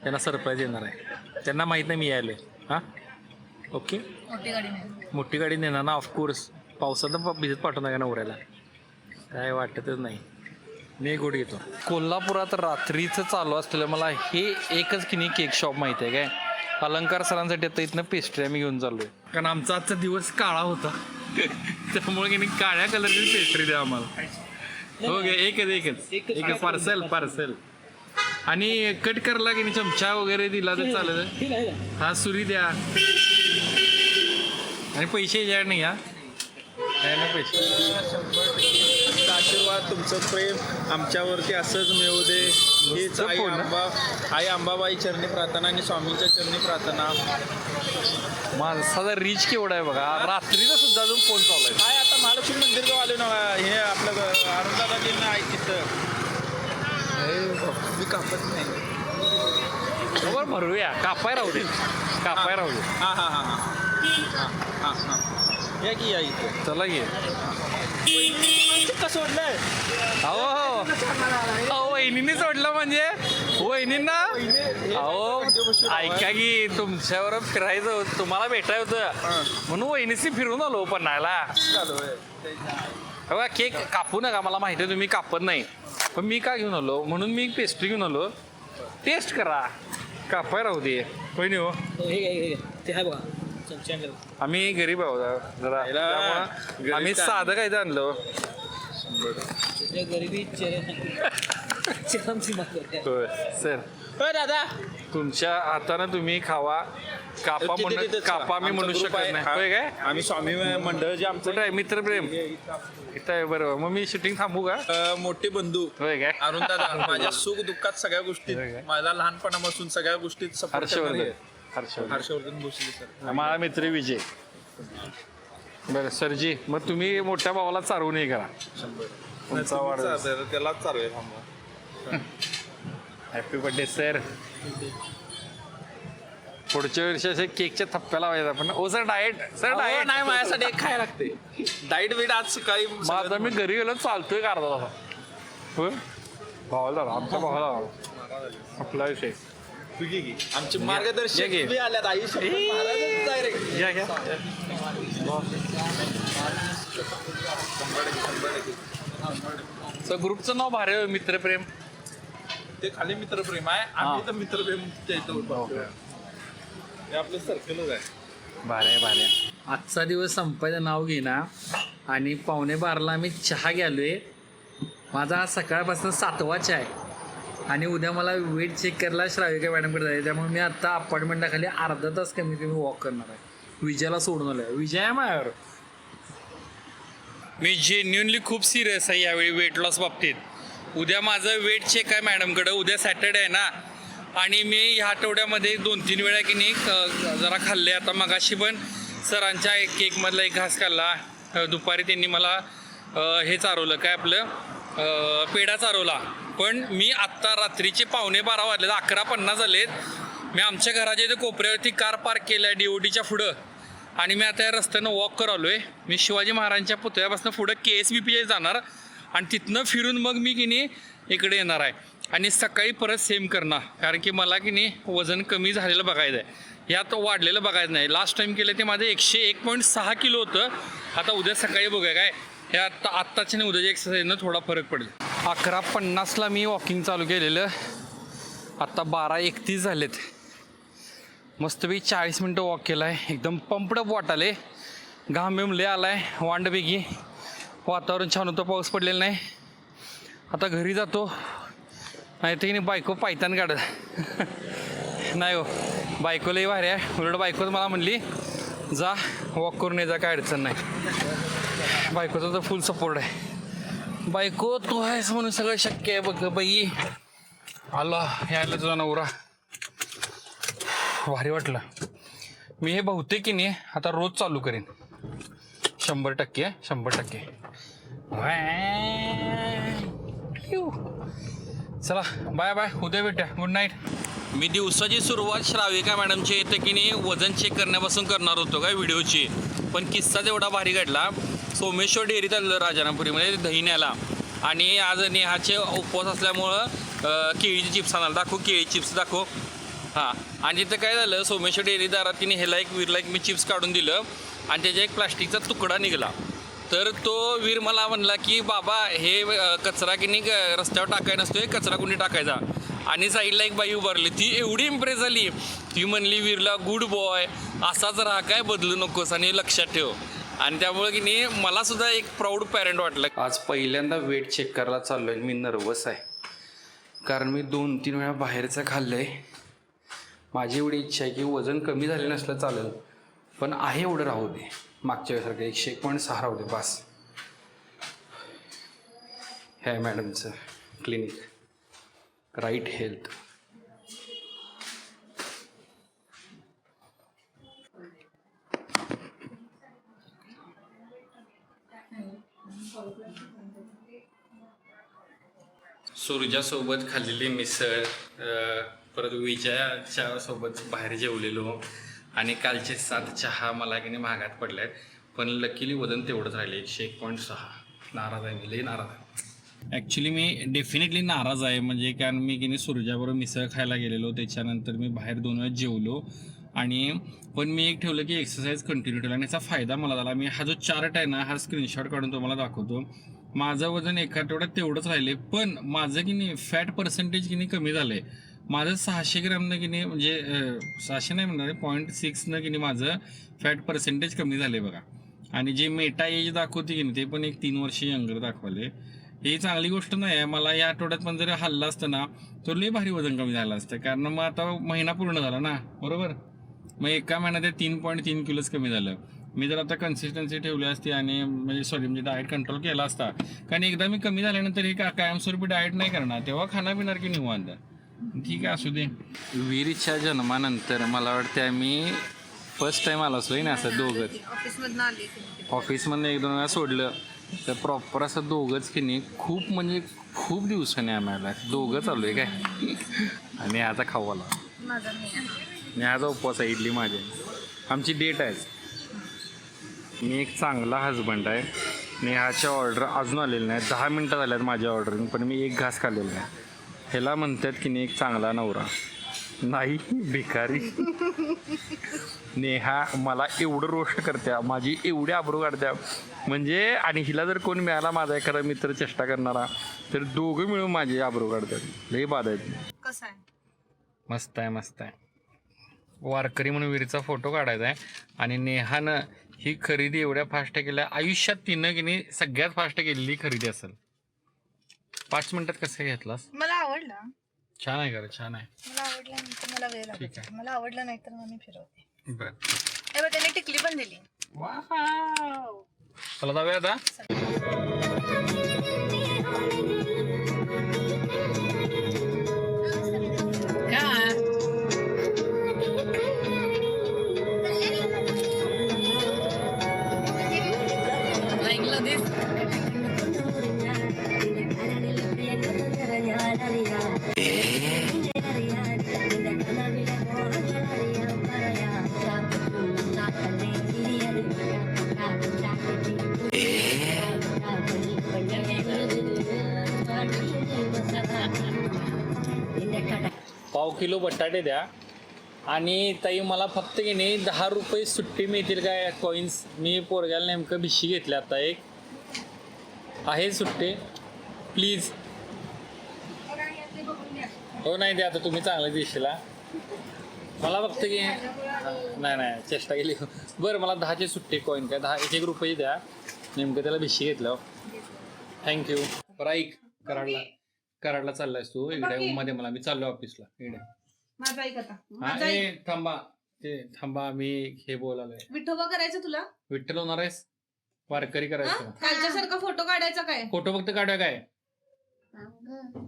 त्यांना सरप्राईज येणार आहे त्यांना माहीत नाही मी यायला. हां ओके मोठी गाडी नेणार ना ऑफकोर्स. पावसात भिजत पाठवणार का नवऱ्याला काय वाटतच नाही. मी एक गोडी घेतो. कोल्हापुरात रात्रीचं चालू असलेलं मला हे एकच की नाही केक शॉप माहिती आहे काय अलंकार सरांसाठी. आता इथनं पेस्ट्री आम्ही घेऊन चाललोय कारण आमचा आजचा दिवस काळा होता त्यामुळे की नाही काळ्या कलरची पेस्ट्री द्या आम्हाला. हो गे एकच पार्सल आणि कट करायला की नाही चमचा वगैरे दिला तर चालेल. हा सुरी द्या आणि पैसे द्या नाही. हा काय नाही पैसे. आशीर्वाद तुमचं प्रेम आमच्यावरती असंच मिळू दे हीच आई अंबाबाई चरणी प्रार्थना आणि स्वामींच्या चरणी प्रार्थना. माणसाचा रीच केवढा आहे बघा, रात्रीचा सुद्धा अजून फोन चालू आहे. काय आता महालक्ष्मी मंदिर जवळ आले ना, हे आपलं अरुणदादा जे आहे तिथं मी कापत नाही. बरोबर भरूया, कापाय राहू दे, कापाय राहू दे. हां हां हां हां हां हां या की या इथं. चला घे. कसं वाटलंय? अहो वहिनीने सोडलं म्हणजे वहिनींना. अहो ऐका की तुमच्यावर फिरायचं होतं, तुम्हाला भेटायचं होतं म्हणून वहिनीशी फिरून आलो पन्हाळ्याला. बघा केक कापू नका, मला माहिती आहे तुम्ही कापत नाही, पण मी का घेऊन आलो म्हणून मी पेस्ट्री घेऊन आलो. टेस्ट करा, कापाय राहू दे. वहिनी हो ते आहे बघा चमच्याने. आम्ही गरीब आहोत जरा, त्यामुळं आम्ही साधं काय आणलं. त्या गरिबी चेहऱ्याची होय सर, दादा तुमच्या हातानं तुम्ही खावा, कापा म्हणून कापा मी म्हणू शकत नाही. होय काय? आम्ही स्वामी मंडळ जे आमचं कुठं आहे मित्रप्रेम इथं आहे. बरोबर, मग मी शूटिंग थांबू का? मोठे बंधू होय काय? अरुणदादा माझ्या सुख दुःखात सगळ्या गोष्टीत मला लहानपणापासून सगळ्या गोष्टीत support हर्षवर्धन करणारे. हर्षवर्धन हर्षवर्धन भोसले सर. माझा मित्र विजय. बरं सरजी, मग तुम्ही मोठ्या भावाला चालवून हे करा. तुमचा वाढदिवस. त्यालाच चालू आहे. Happy birthday sir. पुढच्या वर्षी असे केकच्या थप्प्या लावायचा आपण. ओ सर डाएट, सर डाएट नाही माझ्यासाठी एक खायला लागते. डाईट बीट आज सकाळी मग आता मी घरी गेलो चालतोय का अर्धा तासा. होय भावाला झाला, आमच्या भावाला झाला आपला विषय. आमचे मार्गदर्शक घे. तुम्ही आल्यात आई डायरेक्ट. घ्या घ्या. सर ग्रुपचं नाव भारी आहे, मित्रप्रेम. ते खाली मित्रप्रेम आहे, आम्ही तर मित्रप्रेम हे आपलं सर्कलच आहे. भारी भारी. आजचा दिवस संपायचं नाव घेना आणि 11:15 आम्ही चहा घ्यालोय. माझा आज सकाळपासून 7वा चहा आहे आणि उद्या मला वेट चेक करायला श्राविका मॅडमकडे जायचं, त्यामुळे मी आता अपार्टमेंटला खाली अर्धा तास कमी कमी वॉक करणार आहे. विजयाला सोडून आलोय. विजय आहे माझ्यावर. मी जेन्युनली खूप सिरियस आहे यावेळी वेट लॉस बाबतीत. उद्या माझं वेट चेक आहे मॅडमकडं. उद्या सॅटर्डे आहे ना, आणि मी ह्या आठवड्यामध्ये 2-3 वेळा की नाही जरा खाल्ले. आता मगाशी पण सरांच्या केकमधला एक घास खाल्ला. दुपारी त्यांनी मला हे चारवलं, काय आपलं पेढा चारवला. पण मी आत्ता रात्रीचे 11:15 वाजले, 11:50 झालेत. मी आमच्या घराच्या इथे कोपऱ्यावरती कार पार्क केलं आहे DOTच्या पुढं, आणि मी आता या रस्त्यानं वॉक करालो आहे. मी शिवाजी महाराजांच्या पुतळ्यापासून पुढं KSBP जाणार आणि तिथनं फिरून मग मी की नाही इकडे येणार आहे आणि सकाळी परत सेम करणार. कारण की मला की नाही वजन कमी झालेलं बघायचं आहे, यात वाढलेलं बघायचं नाही. लास्ट टाईम केलं ते माझं 101.6 किलो होतं. आता उद्या सकाळी बघूया काय हे आत्ताच्या नाही उद्याच्या एक्सरसाइजनं थोडा फरक पडेल. 11:50ला मी वॉकिंग चालू केलेलं, आत्ता 12:31 झालेत. मस्तपैकी 40 मिनटं वॉक केलं आहे. एकदम पंपडप वाटाले, घाम बिम लय आला आहे वांडपैकी. वातावरण छान होतं, पाऊस पडलेला नाही. आता घरी जातो, नाही तर की नाही बायको पायतान काढत नाही हो. बायको लई भारी आहे. उलट बायकोच मला म्हणली जा वॉक करून ये जा, काय अडचण नाही. बायकोचा तर फुल सपोर्ट आहे. बायको तू आहेस म्हणून सगळं शक्य आहे बघ बाई. आला यायला तुझा नवरा, भारी वाटलं. मी हे बहुतेक की नाही आता रोज चालू करेन. 100%, 100%. चला बाय बाय, उद्या भेटूया. Good night. मी दिवसाची सुरुवात श्राविका मॅडमची येतं की नाही वजन चेक करण्यापासून करणार होतो काय व्हिडिओची, पण किस्सा जेवढा भारी घडला. सोमेश्वर डेअरीत आलेलं राजारामपुरीमध्ये दही न्यायला, आणि आज नेहाचे उपवास असल्यामुळं केळीची चिप्स आणायला. दाखव केळी चिप्स दाखव. हां, आणि तिथं काय झालं, सोमेश्वर डेअरीदारात तिने ह्याला एक वीरला एक मी चिप्स काढून दिलं आणि त्याच्या एक प्लास्टिकचा तुकडा निघाला. तर तो वीर मला म्हणला की बाबा हे कचरा की नाही रस्त्यावर टाकायला नसतोय, कचरा कुणी टाकायचा. आणि साईडला एक बाई उभारली, ती एवढी इम्प्रेस झाली. ती म्हणली वीरला गुड बॉय, असाच राहा, काय बदलू नकोस आणि लक्षात ठेव. आणि त्यामुळे की नाही मला सुद्धा एक प्राऊड पॅरेंट वाटलं. आज पहिल्यांदा वेट चेक करायला चाललो आहे. मी नर्वस आहे कारण मी 2-3 वेळा बाहेरचं खाल्लं आहे. माझी एवढी इच्छा आहे की वजन कमी झालं नसलं चालेल, पण आहे एवढं राहू दे. मागच्या वेळेसारखं 101.6 राहू दे बस. हे आहे मॅडमचं क्लिनिक, राईट हेल्थ. सूर्जासोबत खाल्लेली मिसळ, परत विजयाच्या सोबत बाहेर जेवलेलो आणि कालचे 7 चहा मला की नाही महागात पडल्यात. पण लकीली वजन तेवढंच राहिले 101.6. नाराज आहे मी, लई नाराज आहे. ॲक्च्युली मी डेफिनेटली नाराज आहे, म्हणजे कारण मी की नाही सूर्जाबरोबर मिसळ खायला गेलेलो, त्याच्यानंतर मी बाहेर 2 वेळा जेवलो आणि पण मी एक ठेवलं की एक्सरसाइज कंटिन्यू ठेवला आणि याचा फायदा मला झाला. मी हा जो चार्ट आहे ना, हा स्क्रीनशॉट काढून तुम्हाला दाखवतो. माझं वजन एका आठवड्यात तेवढंच राहिले, पण माझं की नाही फॅट पर्सेंटेज की नाही कमी झालं आहे. माझं 600 ग्रॅमनं की नाही, म्हणजे 600 नाही म्हणणार, 0.6नं की नाही माझं फॅट पर्सेंटेज कमी झाले बघा. आणि जे मेटा एज दाखवते की नाही ते पण एक 3 वर्ष यंगर दाखवले. ही चांगली गोष्ट नाही आहे. मला या आठवड्यात पण जरी हल्ला असतं ना तर लई भारी वजन कमी झालं असतं, कारण मग आता महिना पूर्ण झाला ना, बरोबर. मग एका महिन्यात 3.3 किलोच कमी झालं. मी जर आता कन्सिस्टन्सी ठेवली असती आणि म्हणजे डाएट कंट्रोल केला असता, कारण एकदा मी कमी झाल्यानंतर हे कायमस्वरूपी डाएट नाही करणार, तेव्हा खाणार पिणार की निवांत. ठीक आहे, असू दे. वीरच्या जन्मानंतर मला वाटतं आम्ही फर्स्ट टाईम आलो असलो ना, असं दोघंच. ऑफिसमधनं 1-2 वेळा सोडलं तर प्रॉपर असं दोघंच की नाही, खूप म्हणजे खूप दिवसांनी आम्हाला दोघंच आलो आहे काय. आणि आता खाऊ आला. नेहाचा उपवास आहे, इडली माझी. आमची डेट आहे. मी एक चांगला हजबंड आहे. नेहाच्या ऑर्डर अजून आलेली नाही, 10 मिनटं झाल्यात माझ्या ऑर्डरिंग, पण मी एक घास खाल्लेला नाही. ह्याला म्हणतात की नाही एक चांगला नवरा नाही, भिकारी. नेहा मला एवढं रोस्ट करत्या, माझी एवढी आबरू काढत्या म्हणजे. आणि हिला जर कोण मिळाला माझा एखादा मित्र चेष्टा करणारा तर दोघं मिळून माझी आबरू काढतात. लई बाद आहेत. कसं आहे? मस्त आहे, मस्त आहे. वारकरी म्हणून वीरचा फोटो काढायचा आहे. आणि नेहानं ही खरेदी एवढ्या फास्ट केल्या, आयुष्यात तिनं की नाही सगळ्यात फास्ट केलेली खरेदी असेल. 5 मिनिटात कसं घेतलास? मला आवडला. छान आहे, खरं छान आहे. मला आवडला नाही तर मला वेळ लागत. मला आवडलं नाही तर मग मी फिरवते. बरं, हे बघ, त्याने टिकली पण दिली. चला जाऊया आता. पाव किलो बटाटे द्या. आणि ताई मला फक्त की नाही 10 रुपये सुट्टी मिळतील काय कॉईन्स. मी पोरग्याला नेमकं भिशी घेतली आता, एक आहे सुट्टे, प्लीज. हो नाही द्या, आता तुम्ही चांगलं देशीला. मला फक्त की नाही चेष्टा केली. बरं, मला 10चे सुट्टे कॉईन काय 1 रुपये द्या, नेमकं त्याला भिशी घेतलं. थँक्यू. बरं ऐक, कराडला चाललायस तू इकडे मध्ये, मला मी चाललो ऑफिसला इकडे. माझा ऐक आता. हा थांबा मी हे बोलालोय. विठोबा करायचं तुला? विठ्ठल होणार आहेस? वारकरी करायचं? कालच्या सारखा फोटो काढायचा काय? फोटो फक्त काढूया काय?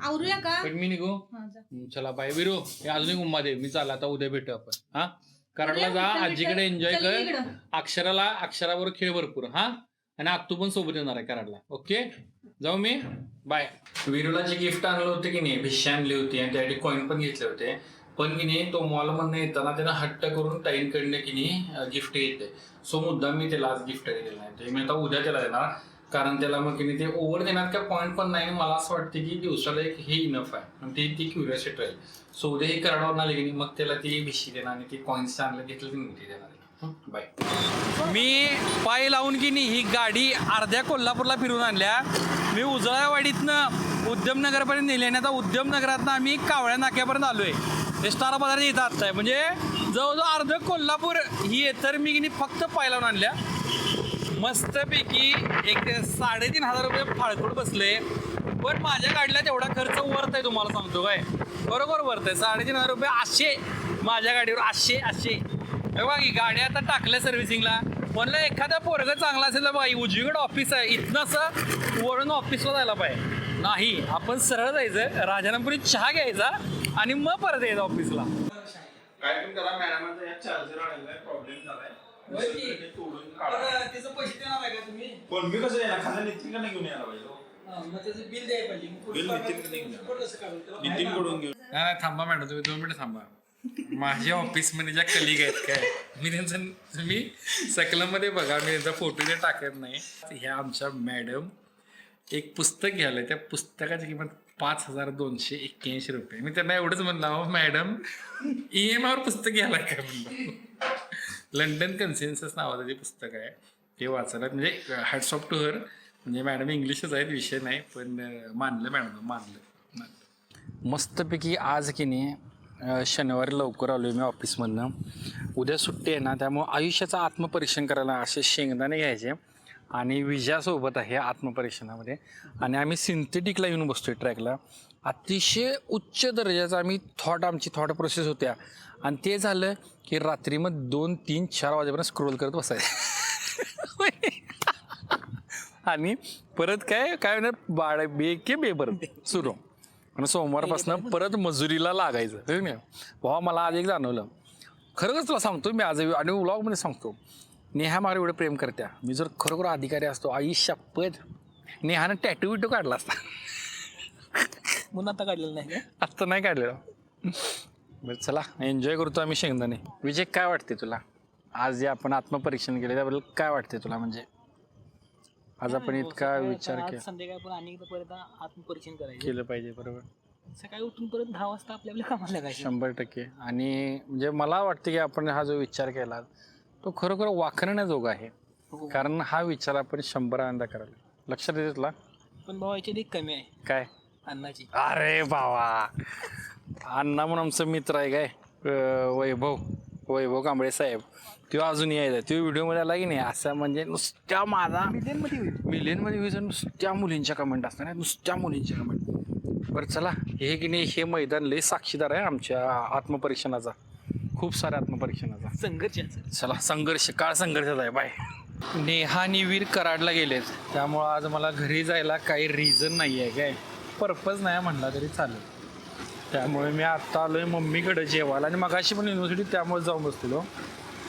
आवरूया का? पण मी निघू. चला बाय विरू. हे अजून एक मध्ये मी चालला आता, उद्या भेटू आपण. हा, कराडला जा, आजीकडे एन्जॉय कर. अक्षराबरोबर खेळ भरपूर. हा, आणि आत्तू पण सोबत येणार आहे कराडला. ओके, जाऊ मी. बाय. विरूला जे गिफ्ट आणलं होतं की नाही, भिशी आणली होती आणि त्यासाठी कॉईन पण घेतले होते. पण की नाही तो मॉलमधनं येताना त्यानं हट्ट करून ताईंकडनं की नाही गिफ्ट येते. सो मुद्दाम मी त्याला आज गिफ्ट दिलेलं नाही. ते मी आता उद्या त्याला देणार, कारण त्याला मग की नाही ते ओव्हर देणार का पॉईंट पण नाही. मला असं वाटतं की दिवसाला एक हे इनफ आहे आणि ती क्युरियोसिटी राहील. सो उद्या हे कराडावर आले की नाही मग त्याला ती भिशी देणार आणि ती कॉईन्स चांगलं घेतलं की नाही देणार. बाय. मी पाय लावून की नाही ही गाडी अर्ध्या कोल्हापूरला फिरून आणल्या. मी उजळावाडीतनं उद्यमनगरपर्यंत नेली आणि आता उद्यमनगरातनं आम्ही कावळ्या नाक्यापर्यंत आलोय. हे स्टार बाजार इथं आत्ता आहे, म्हणजे जवळजवळ अर्ध कोल्हापूर ही तर मी की नाही फक्त पाय लावून आणल्या. मस्तपैकी एक 3,500 रुपये फाळकूड बसले. पण माझ्या गाडीला तेवढा खर्च वर्थ आहे, तुम्हाला सांगतो काय, बरोबर वर्थ आहे. 3,500 रुपये 800 माझ्या गाडीवर. 800 बघा की गाडी आता टाकल्या सर्व्हिसिंगला. म्हणलं एखादा पोरगं चांगला असेल तर बाई उजवीकडे ऑफिस आहे, इथनं असं वळून ऑफिसला जायला पाहिजे. नाही, आपण सरळ जायचं, राजारामपुरी चहा घ्यायचा आणि मग परत यायचं ऑफिसला. काय पण करा, मॅडमांचा चार्जर आलेला आहे, प्रॉब्लेम झालाय. तिचं पैसे देणार आहे का तुम्ही? पण मी कसं आहे ना खाली नितीनकडे घेऊन यायला पाहिजे हो. मग त्याचं बिल द्यायला पाहिजे मग बिल पुढचं नितीनकडे घेऊन पुढं कसं काढू? त्याला नितीनकडून घेऊन नाही थांबा मॅडम, तुम्ही 2 मिनिटं थांबा. माझ्या ऑफिसमध्ये ज्या कलिग आहेत काय, मी त्यांचं तुम्ही सकलमध्ये बघा, मी त्यांचा फोटो ते टाकत नाही. ह्या आमच्या मॅडम एक पुस्तक घ्यायला, त्या पुस्तकाची किंमत 5,281 रुपये. मी त्यांना एवढंच म्हणलं, अहो मॅडम EMI वर पुस्तक घ्यायला काय म्हणलं. लंडन कन्सेन्सस नावाचं जे पुस्तक आहे ते वाचायला, म्हणजे हॅट्स ऑफ टू हर. म्हणजे मॅडम इंग्लिशच आहेत, विषय नाही, पण मानलं मॅडम, मानलं. मस्तपैकी आज की नाही शनिवारी लवकर आलो मी ऑफिसमधनं. उद्या सुट्टी आहे ना, त्यामुळं आयुष्याचं आत्मपरीक्षण करायला असे शेंगदाणे घ्यायचे आणि विजयासोबत आहे आत्मपरीक्षणामध्ये. आणि आम्ही सिंथेटिकला येऊन बसतोय ट्रॅकला. अतिशय उच्च दर्जाचा आमची थॉट प्रोसेस होत्या. आणि ते झालं की रात्री मग 2, 3, 4 वाजेपर्यंत स्क्रोल करत बसायचं. आणि परत काय होणार, के बेबर सुरू. आणि सोमवारपासून परत मजुरीला लागायचं. नाही भावा, मला आज एक जाणवलं, खरंच तुला सांगतो मी आज आणि व्लॉगमध्ये सांगतो, नेहा मला एवढं प्रेम करत्या. मी जर खरोखर अधिकारी असतो, आई शपथ नेहानं टॅटू विटू काढला असता. म्हणून आता काढलेलं नाही का? आत्ता नाही काढलेलं. बरं चला, एन्जॉय करतो आम्ही शेंगदाणे. विजय, काय वाटते तुला आज जे आपण आत्मपरीक्षण केले त्याबद्दल काय वाटते तुला? म्हणजे आज आपण इतका विचार आज संध्याकाळी आपण आणि एकदा परत आत्मपरीक्षण करायचं केलं पाहिजे. बरोबर, सकाळी उठून परत 10 वाजता आपल्या कामाला लागायचं. 100%. आणि म्हणजे मला वाटतं की आपण हा जो विचार केला तो खरोखर वाखण्याजोगा आहे. कारण हा विचार आपण 100 करायला. लक्षात येते तुला? पण भाऊ याच्यात एक कमी आहे. काय? अन्नाची. अरे बाबा, अण्णा म्हणून आमचा मित्र आहे काय, वैभव कांबळे साहेब. तो अजून यायचा, तो व्हिडिओमध्ये आला की नाही, असं म्हणजे नुसत्या माझा मिलियनमध्ये व्ह्यूज, नुसत्या मुलींच्या कमेंट असतात, नुसत्या मुलींच्या कमेंट. बरं चला, हे की नाही हे मैदान लय साक्षीदार आहे आमच्या आत्मपरीक्षणाचा, खूप साऱ्या आत्मपरीक्षणाचा. संघर्षाचं. चला, संघर्ष संघर्षाचा आहे. बाय. नेहा आणि वीर कराडला गेलेत, त्यामुळं आज मला घरी जायला काही रिझन नाही आहे, काय पर्पज नाही म्हणला तरी चालेल. त्यामुळे मी आत्ता आलोय मम्मीकडे जेवायला. आणि मगाशी पण युनिव्हर्सिटी, त्यामुळे जाऊन बसलेलो.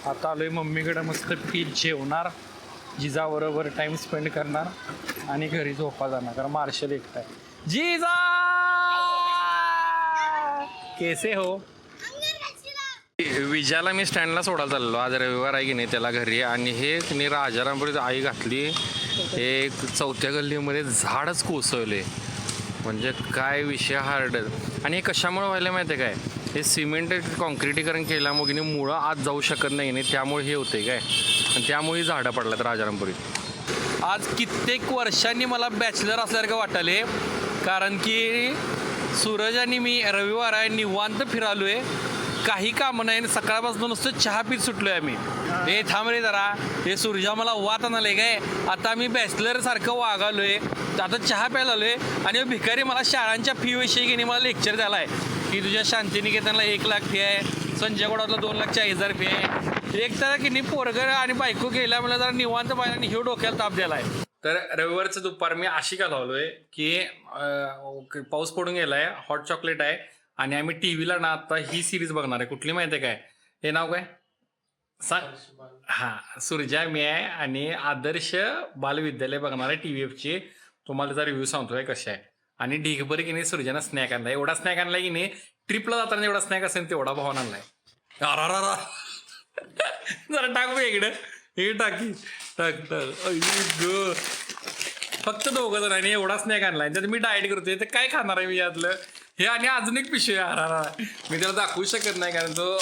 आता आलोय मम्मीकडे, मस्तपैकी जेवणार, जिजाबरोबर टाइम स्पेंड करणार आणि घरी झोपा जाणार, कारण मार्शल एकटा आहे. जिजा कैसे हो? विजयाला मी स्टँडला सोडायला चाललो, आज रविवार आहे की नाही त्याला घरी. आणि हे की नाही राजारामपुरीत आई घातली, हे 4थ्या गल्लीमध्ये झाडच कोसळले. म्हणजे काय विषय हार्ड. आणि हे कशामुळे व्हायला माहिती आहे काय, हे सिमेंट कॉन्क्रिटीकरण केल्यामुळे की मुळं आत जाऊ शकत नाही, त्यामुळे हे होते काय, आणि त्यामुळे झाडं पडल्यात राजारामपुरीत. आज कित्येक वर्षांनी मला बॅचलर असल्यासारखं वाटाले, कारण की सूरज आणि मी रविवार आहे निवांत फिरालोय, काही कामं नाही. सकाळपासून नुसतं चहा पीत सुटलोय आम्ही. हे थांब रे जरा, हे सूर्या मला वात आणाले काय, आता आम्ही बॅचलर सारखं वागालोय, आता चहा प्यायला आलोय. आणि भिकारी मला शाळांच्या फी विषयी की मला लेक्चर द्यायला आहे की तुझ्या शांतिनिकेतनला 1 लाख फी आहे, संजय गोडावतला 2,40,000 फी आहे. एक तर की नाही पोरगर आणि बायको गेल्या मला जरा निवांत पाहिजे आणि ह्यो डोक्याला ताप द्यायला आहे. तर रविवारचं दुपार मी अशी का लावलोय की पाऊस पडून गेलाय, हॉट चॉकलेट आहे, आणि आम्ही टीव्हीला ना आता ही सिरीज बघणार आहे. कुठली माहिती आहे काय, हे नाव काय सांग? हां, सूर्या मी आहे आणि आदर्श बालविद्यालय बघणार आहे TVFची. तुम्हाला त्याचा रिव्ह्यू सांगतोय कशा आहे. आणि ढीगभर की नाही सूर्यानं स्नॅक आणलाय, एवढा स्नॅक आणलाय की नाही, ट्रिपला जाताना एवढा स्नॅक असेल तेवढा भावून आणलाय. जरा टाक इकडं, हे टाकी टाक. फक्त 2 जण आणि एवढा स्नॅक आणलाय. त्यात मी डाएट करतोय, तर काय खाणार आहे मी यातलं हे. आणि अजून एक पिशवी मी त्याला दाखवू शकत नाही, कारण तो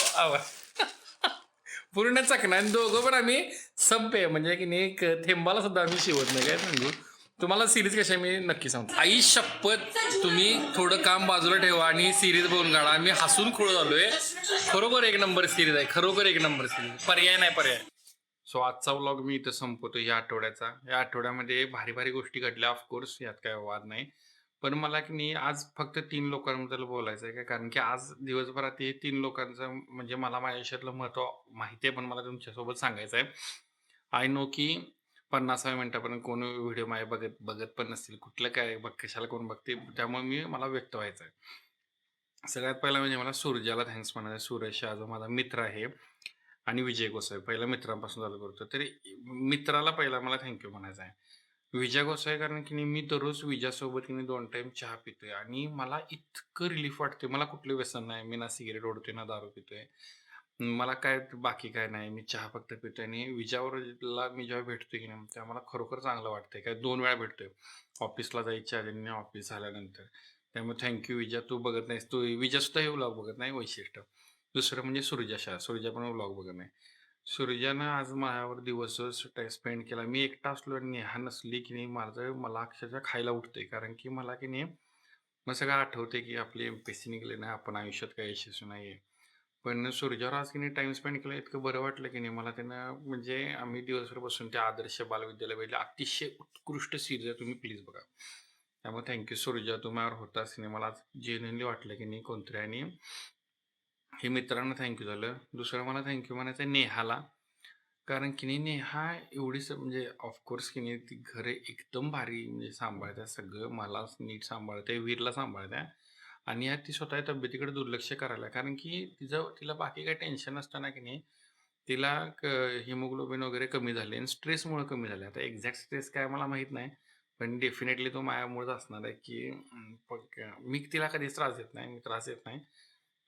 पूर्ण चकना. आणि दोघं पण आम्ही सभ्य म्हणजे की नाही थेंबाला सुद्धा आम्ही शिवत नाही. काय सांगू तुम्हाला, सिरीज कशा मी नक्की सांगतो. आई शपथ, तुम्ही थोडं काम बाजूला ठेवा आणि सिरीज बघून काढा. आम्ही हसून खुळ झालोय. खरोखर 1 नंबर सिरीज आहे, खरोखर 1 नंबर सिरीज, पर्याय नाही पर्याय. सो आजचा व्लॉग मी इथं संपवतो या आठवड्याचा. या आठवड्यामध्ये भारी भारी गोष्टी घडल्या, ऑफकोर्स यात काय वाद नाही. पण मला की नाही आज फक्त 3 लोकांबद्दल बोलायचं आहे, काय कारण की आज दिवसभरात हे 3 लोकांचं म्हणजे मला माझ्या आयुष्यातलं महत्त्व माहिती आहे, पण मला तुमच्यासोबत सांगायचं आहे. आय नो की 50व्या मिनिटापर्यंत कोण व्हिडिओ माझे बघत पण नसतील, कुठलं काय कशाला कोण बघते, त्यामुळे मला व्यक्त व्हायचं आहे. सगळ्यात पहिला म्हणजे मला सूर्याला थँक्स म्हणायचं आहे. सूरज हा जो माझा मित्र आहे आणि विजय गोसावी, पहिल्या मित्रांपासून चालू करतो. तरी मित्राला पहिला मला थँक्यू म्हणायचं आहे. विजा गोसावी, कारण की नाही मी दररोज विजासोबत की नाही 2 टाइम चहा पितोय आणि मला इतकं रिलीफ वाटते. मला कुठलं व्यसन नाही. मी ना सिगारेट ओढतोय ना दारू पितोय. मला काय बाकी काय नाही. मी चहा फक्त पितोय आणि विजावरला मी जेव्हा भेटतोय की नाही तेव्हा मला खरोखर चांगलं वाटतंय. काय 2 वेळा भेटतोय. ऑफिसला जायच्या आधी आणि ऑफिस झाल्यानंतर. त्यामुळे थँक विजा. तू बघत नाहीस. तू विजासुद्धा हे व्लॉग बघत नाही वैशिष्ट्य. दुसरं म्हणजे सुरजा शाह. सुरजा पण व्लॉग बघत नाही. सुरजानं आज माझ्यावर दिवसभर स्पेंड केला. मी एकटा असलो आणि नेहा नसली की नाही मला अक्षरशः खायला उठते. कारण की मला की नाही मग सगळं आठवते की आपली एम-पी-एस-सी निघाली नाही. आपण आयुष्यात काही यशस्वी नाही आहे. पण सुरजावर आज की नाही टाईम स्पेंड केला. इतकं बरं वाटलं की नाही मला त्यानं. म्हणजे आम्ही दिवसभर बसून त्या आदर्श बालविद्यालय बघितलं. अतिशय उत्कृष्ट सिरीज आहे. तुम्ही प्लीज बघा. त्यामुळे थँक्यू सुरजा. तू माझ्यावर होतास की नाही. मला आज जेन्युइनली वाटलं की नाही कोणतरी. आणि हे मित्रांना थँक्यू झालं. दुसरं मला थँक्यू म्हणायचं आहे नेहाला. कारण की नाही नेहा एवढीच म्हणजे ऑफकोर्स की नाही ती घरं एकदम भारी म्हणजे सांभाळते. सगळं मला नीट सांभाळते. वीरला सांभाळते. आणि यात ती स्वतः तब्येतीकडे दुर्लक्ष करायला. कारण की तिला बाकी काही टेन्शन नसताना की नाही तिला हिमोग्लोबिन वगैरे कमी झाले आणि स्ट्रेसमुळे कमी झाले. आता एक्झॅक्ट स्ट्रेस काय मला माहीत नाही. पण डेफिनेटली तो माझ्यामुळेच असणार आहे की मी तिला कधीच त्रास देत नाही. मी त्रास देत नाही.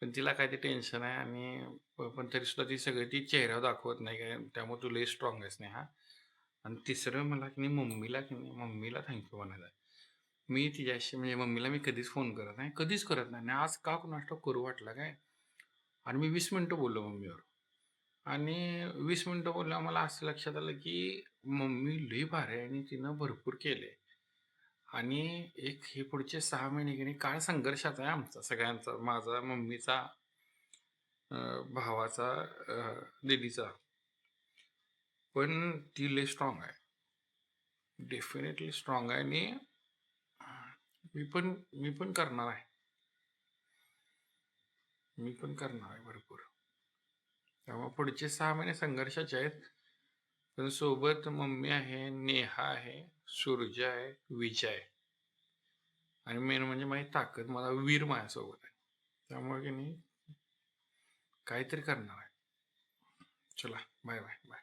पण तिला काय ते टेन्शन आहे आणि पण तरीसुद्धा ती सगळी ती चेहऱ्यावर दाखवत नाही काय. त्यामुळे तू लई स्ट्रॉंग आहेस नेहा. आणि तिसरं मला की नाही मम्मीला थँक्यू म्हणायचं आहे. मी तिच्याशी म्हणजे मम्मीला मी कधीच फोन करत नाही. कधीच करत नाही. आणि आज का कुणास ठाऊक करू वाटलं काय. आणि मी 20 मिनिटं बोललो मम्मीवर. आणि 20 मिनिटं बोलल्यावर मला असं लक्षात आलं की मम्मी लई भारी आहे आणि तिनं भरपूर केलंय. आणि हे पुढचे 6 महिने की नाही काळ संघर्षाचा आहे आमचा सगळ्यांचा. माझा, मम्मीचा, भावाचा, दीदीचा. पण ती लई स्ट्रॉंग आहे. डेफिनेटली स्ट्रॉंग आहे. आणि मी पण करणार आहे. मी पण करणार आहे भरपूर. त्यामुळे पुढचे 6 महिने संघर्षाचे आहेत. पण सोबत मम्मी आहे, नेहा आहे, सुरजा आहे, विजय आहे. आणि मेन म्हणजे माझी ताकद माझा वीर माझ्यासोबत आहे. त्यामुळे की नाही काहीतरी करणार आहे. चला बाय बाय बाय.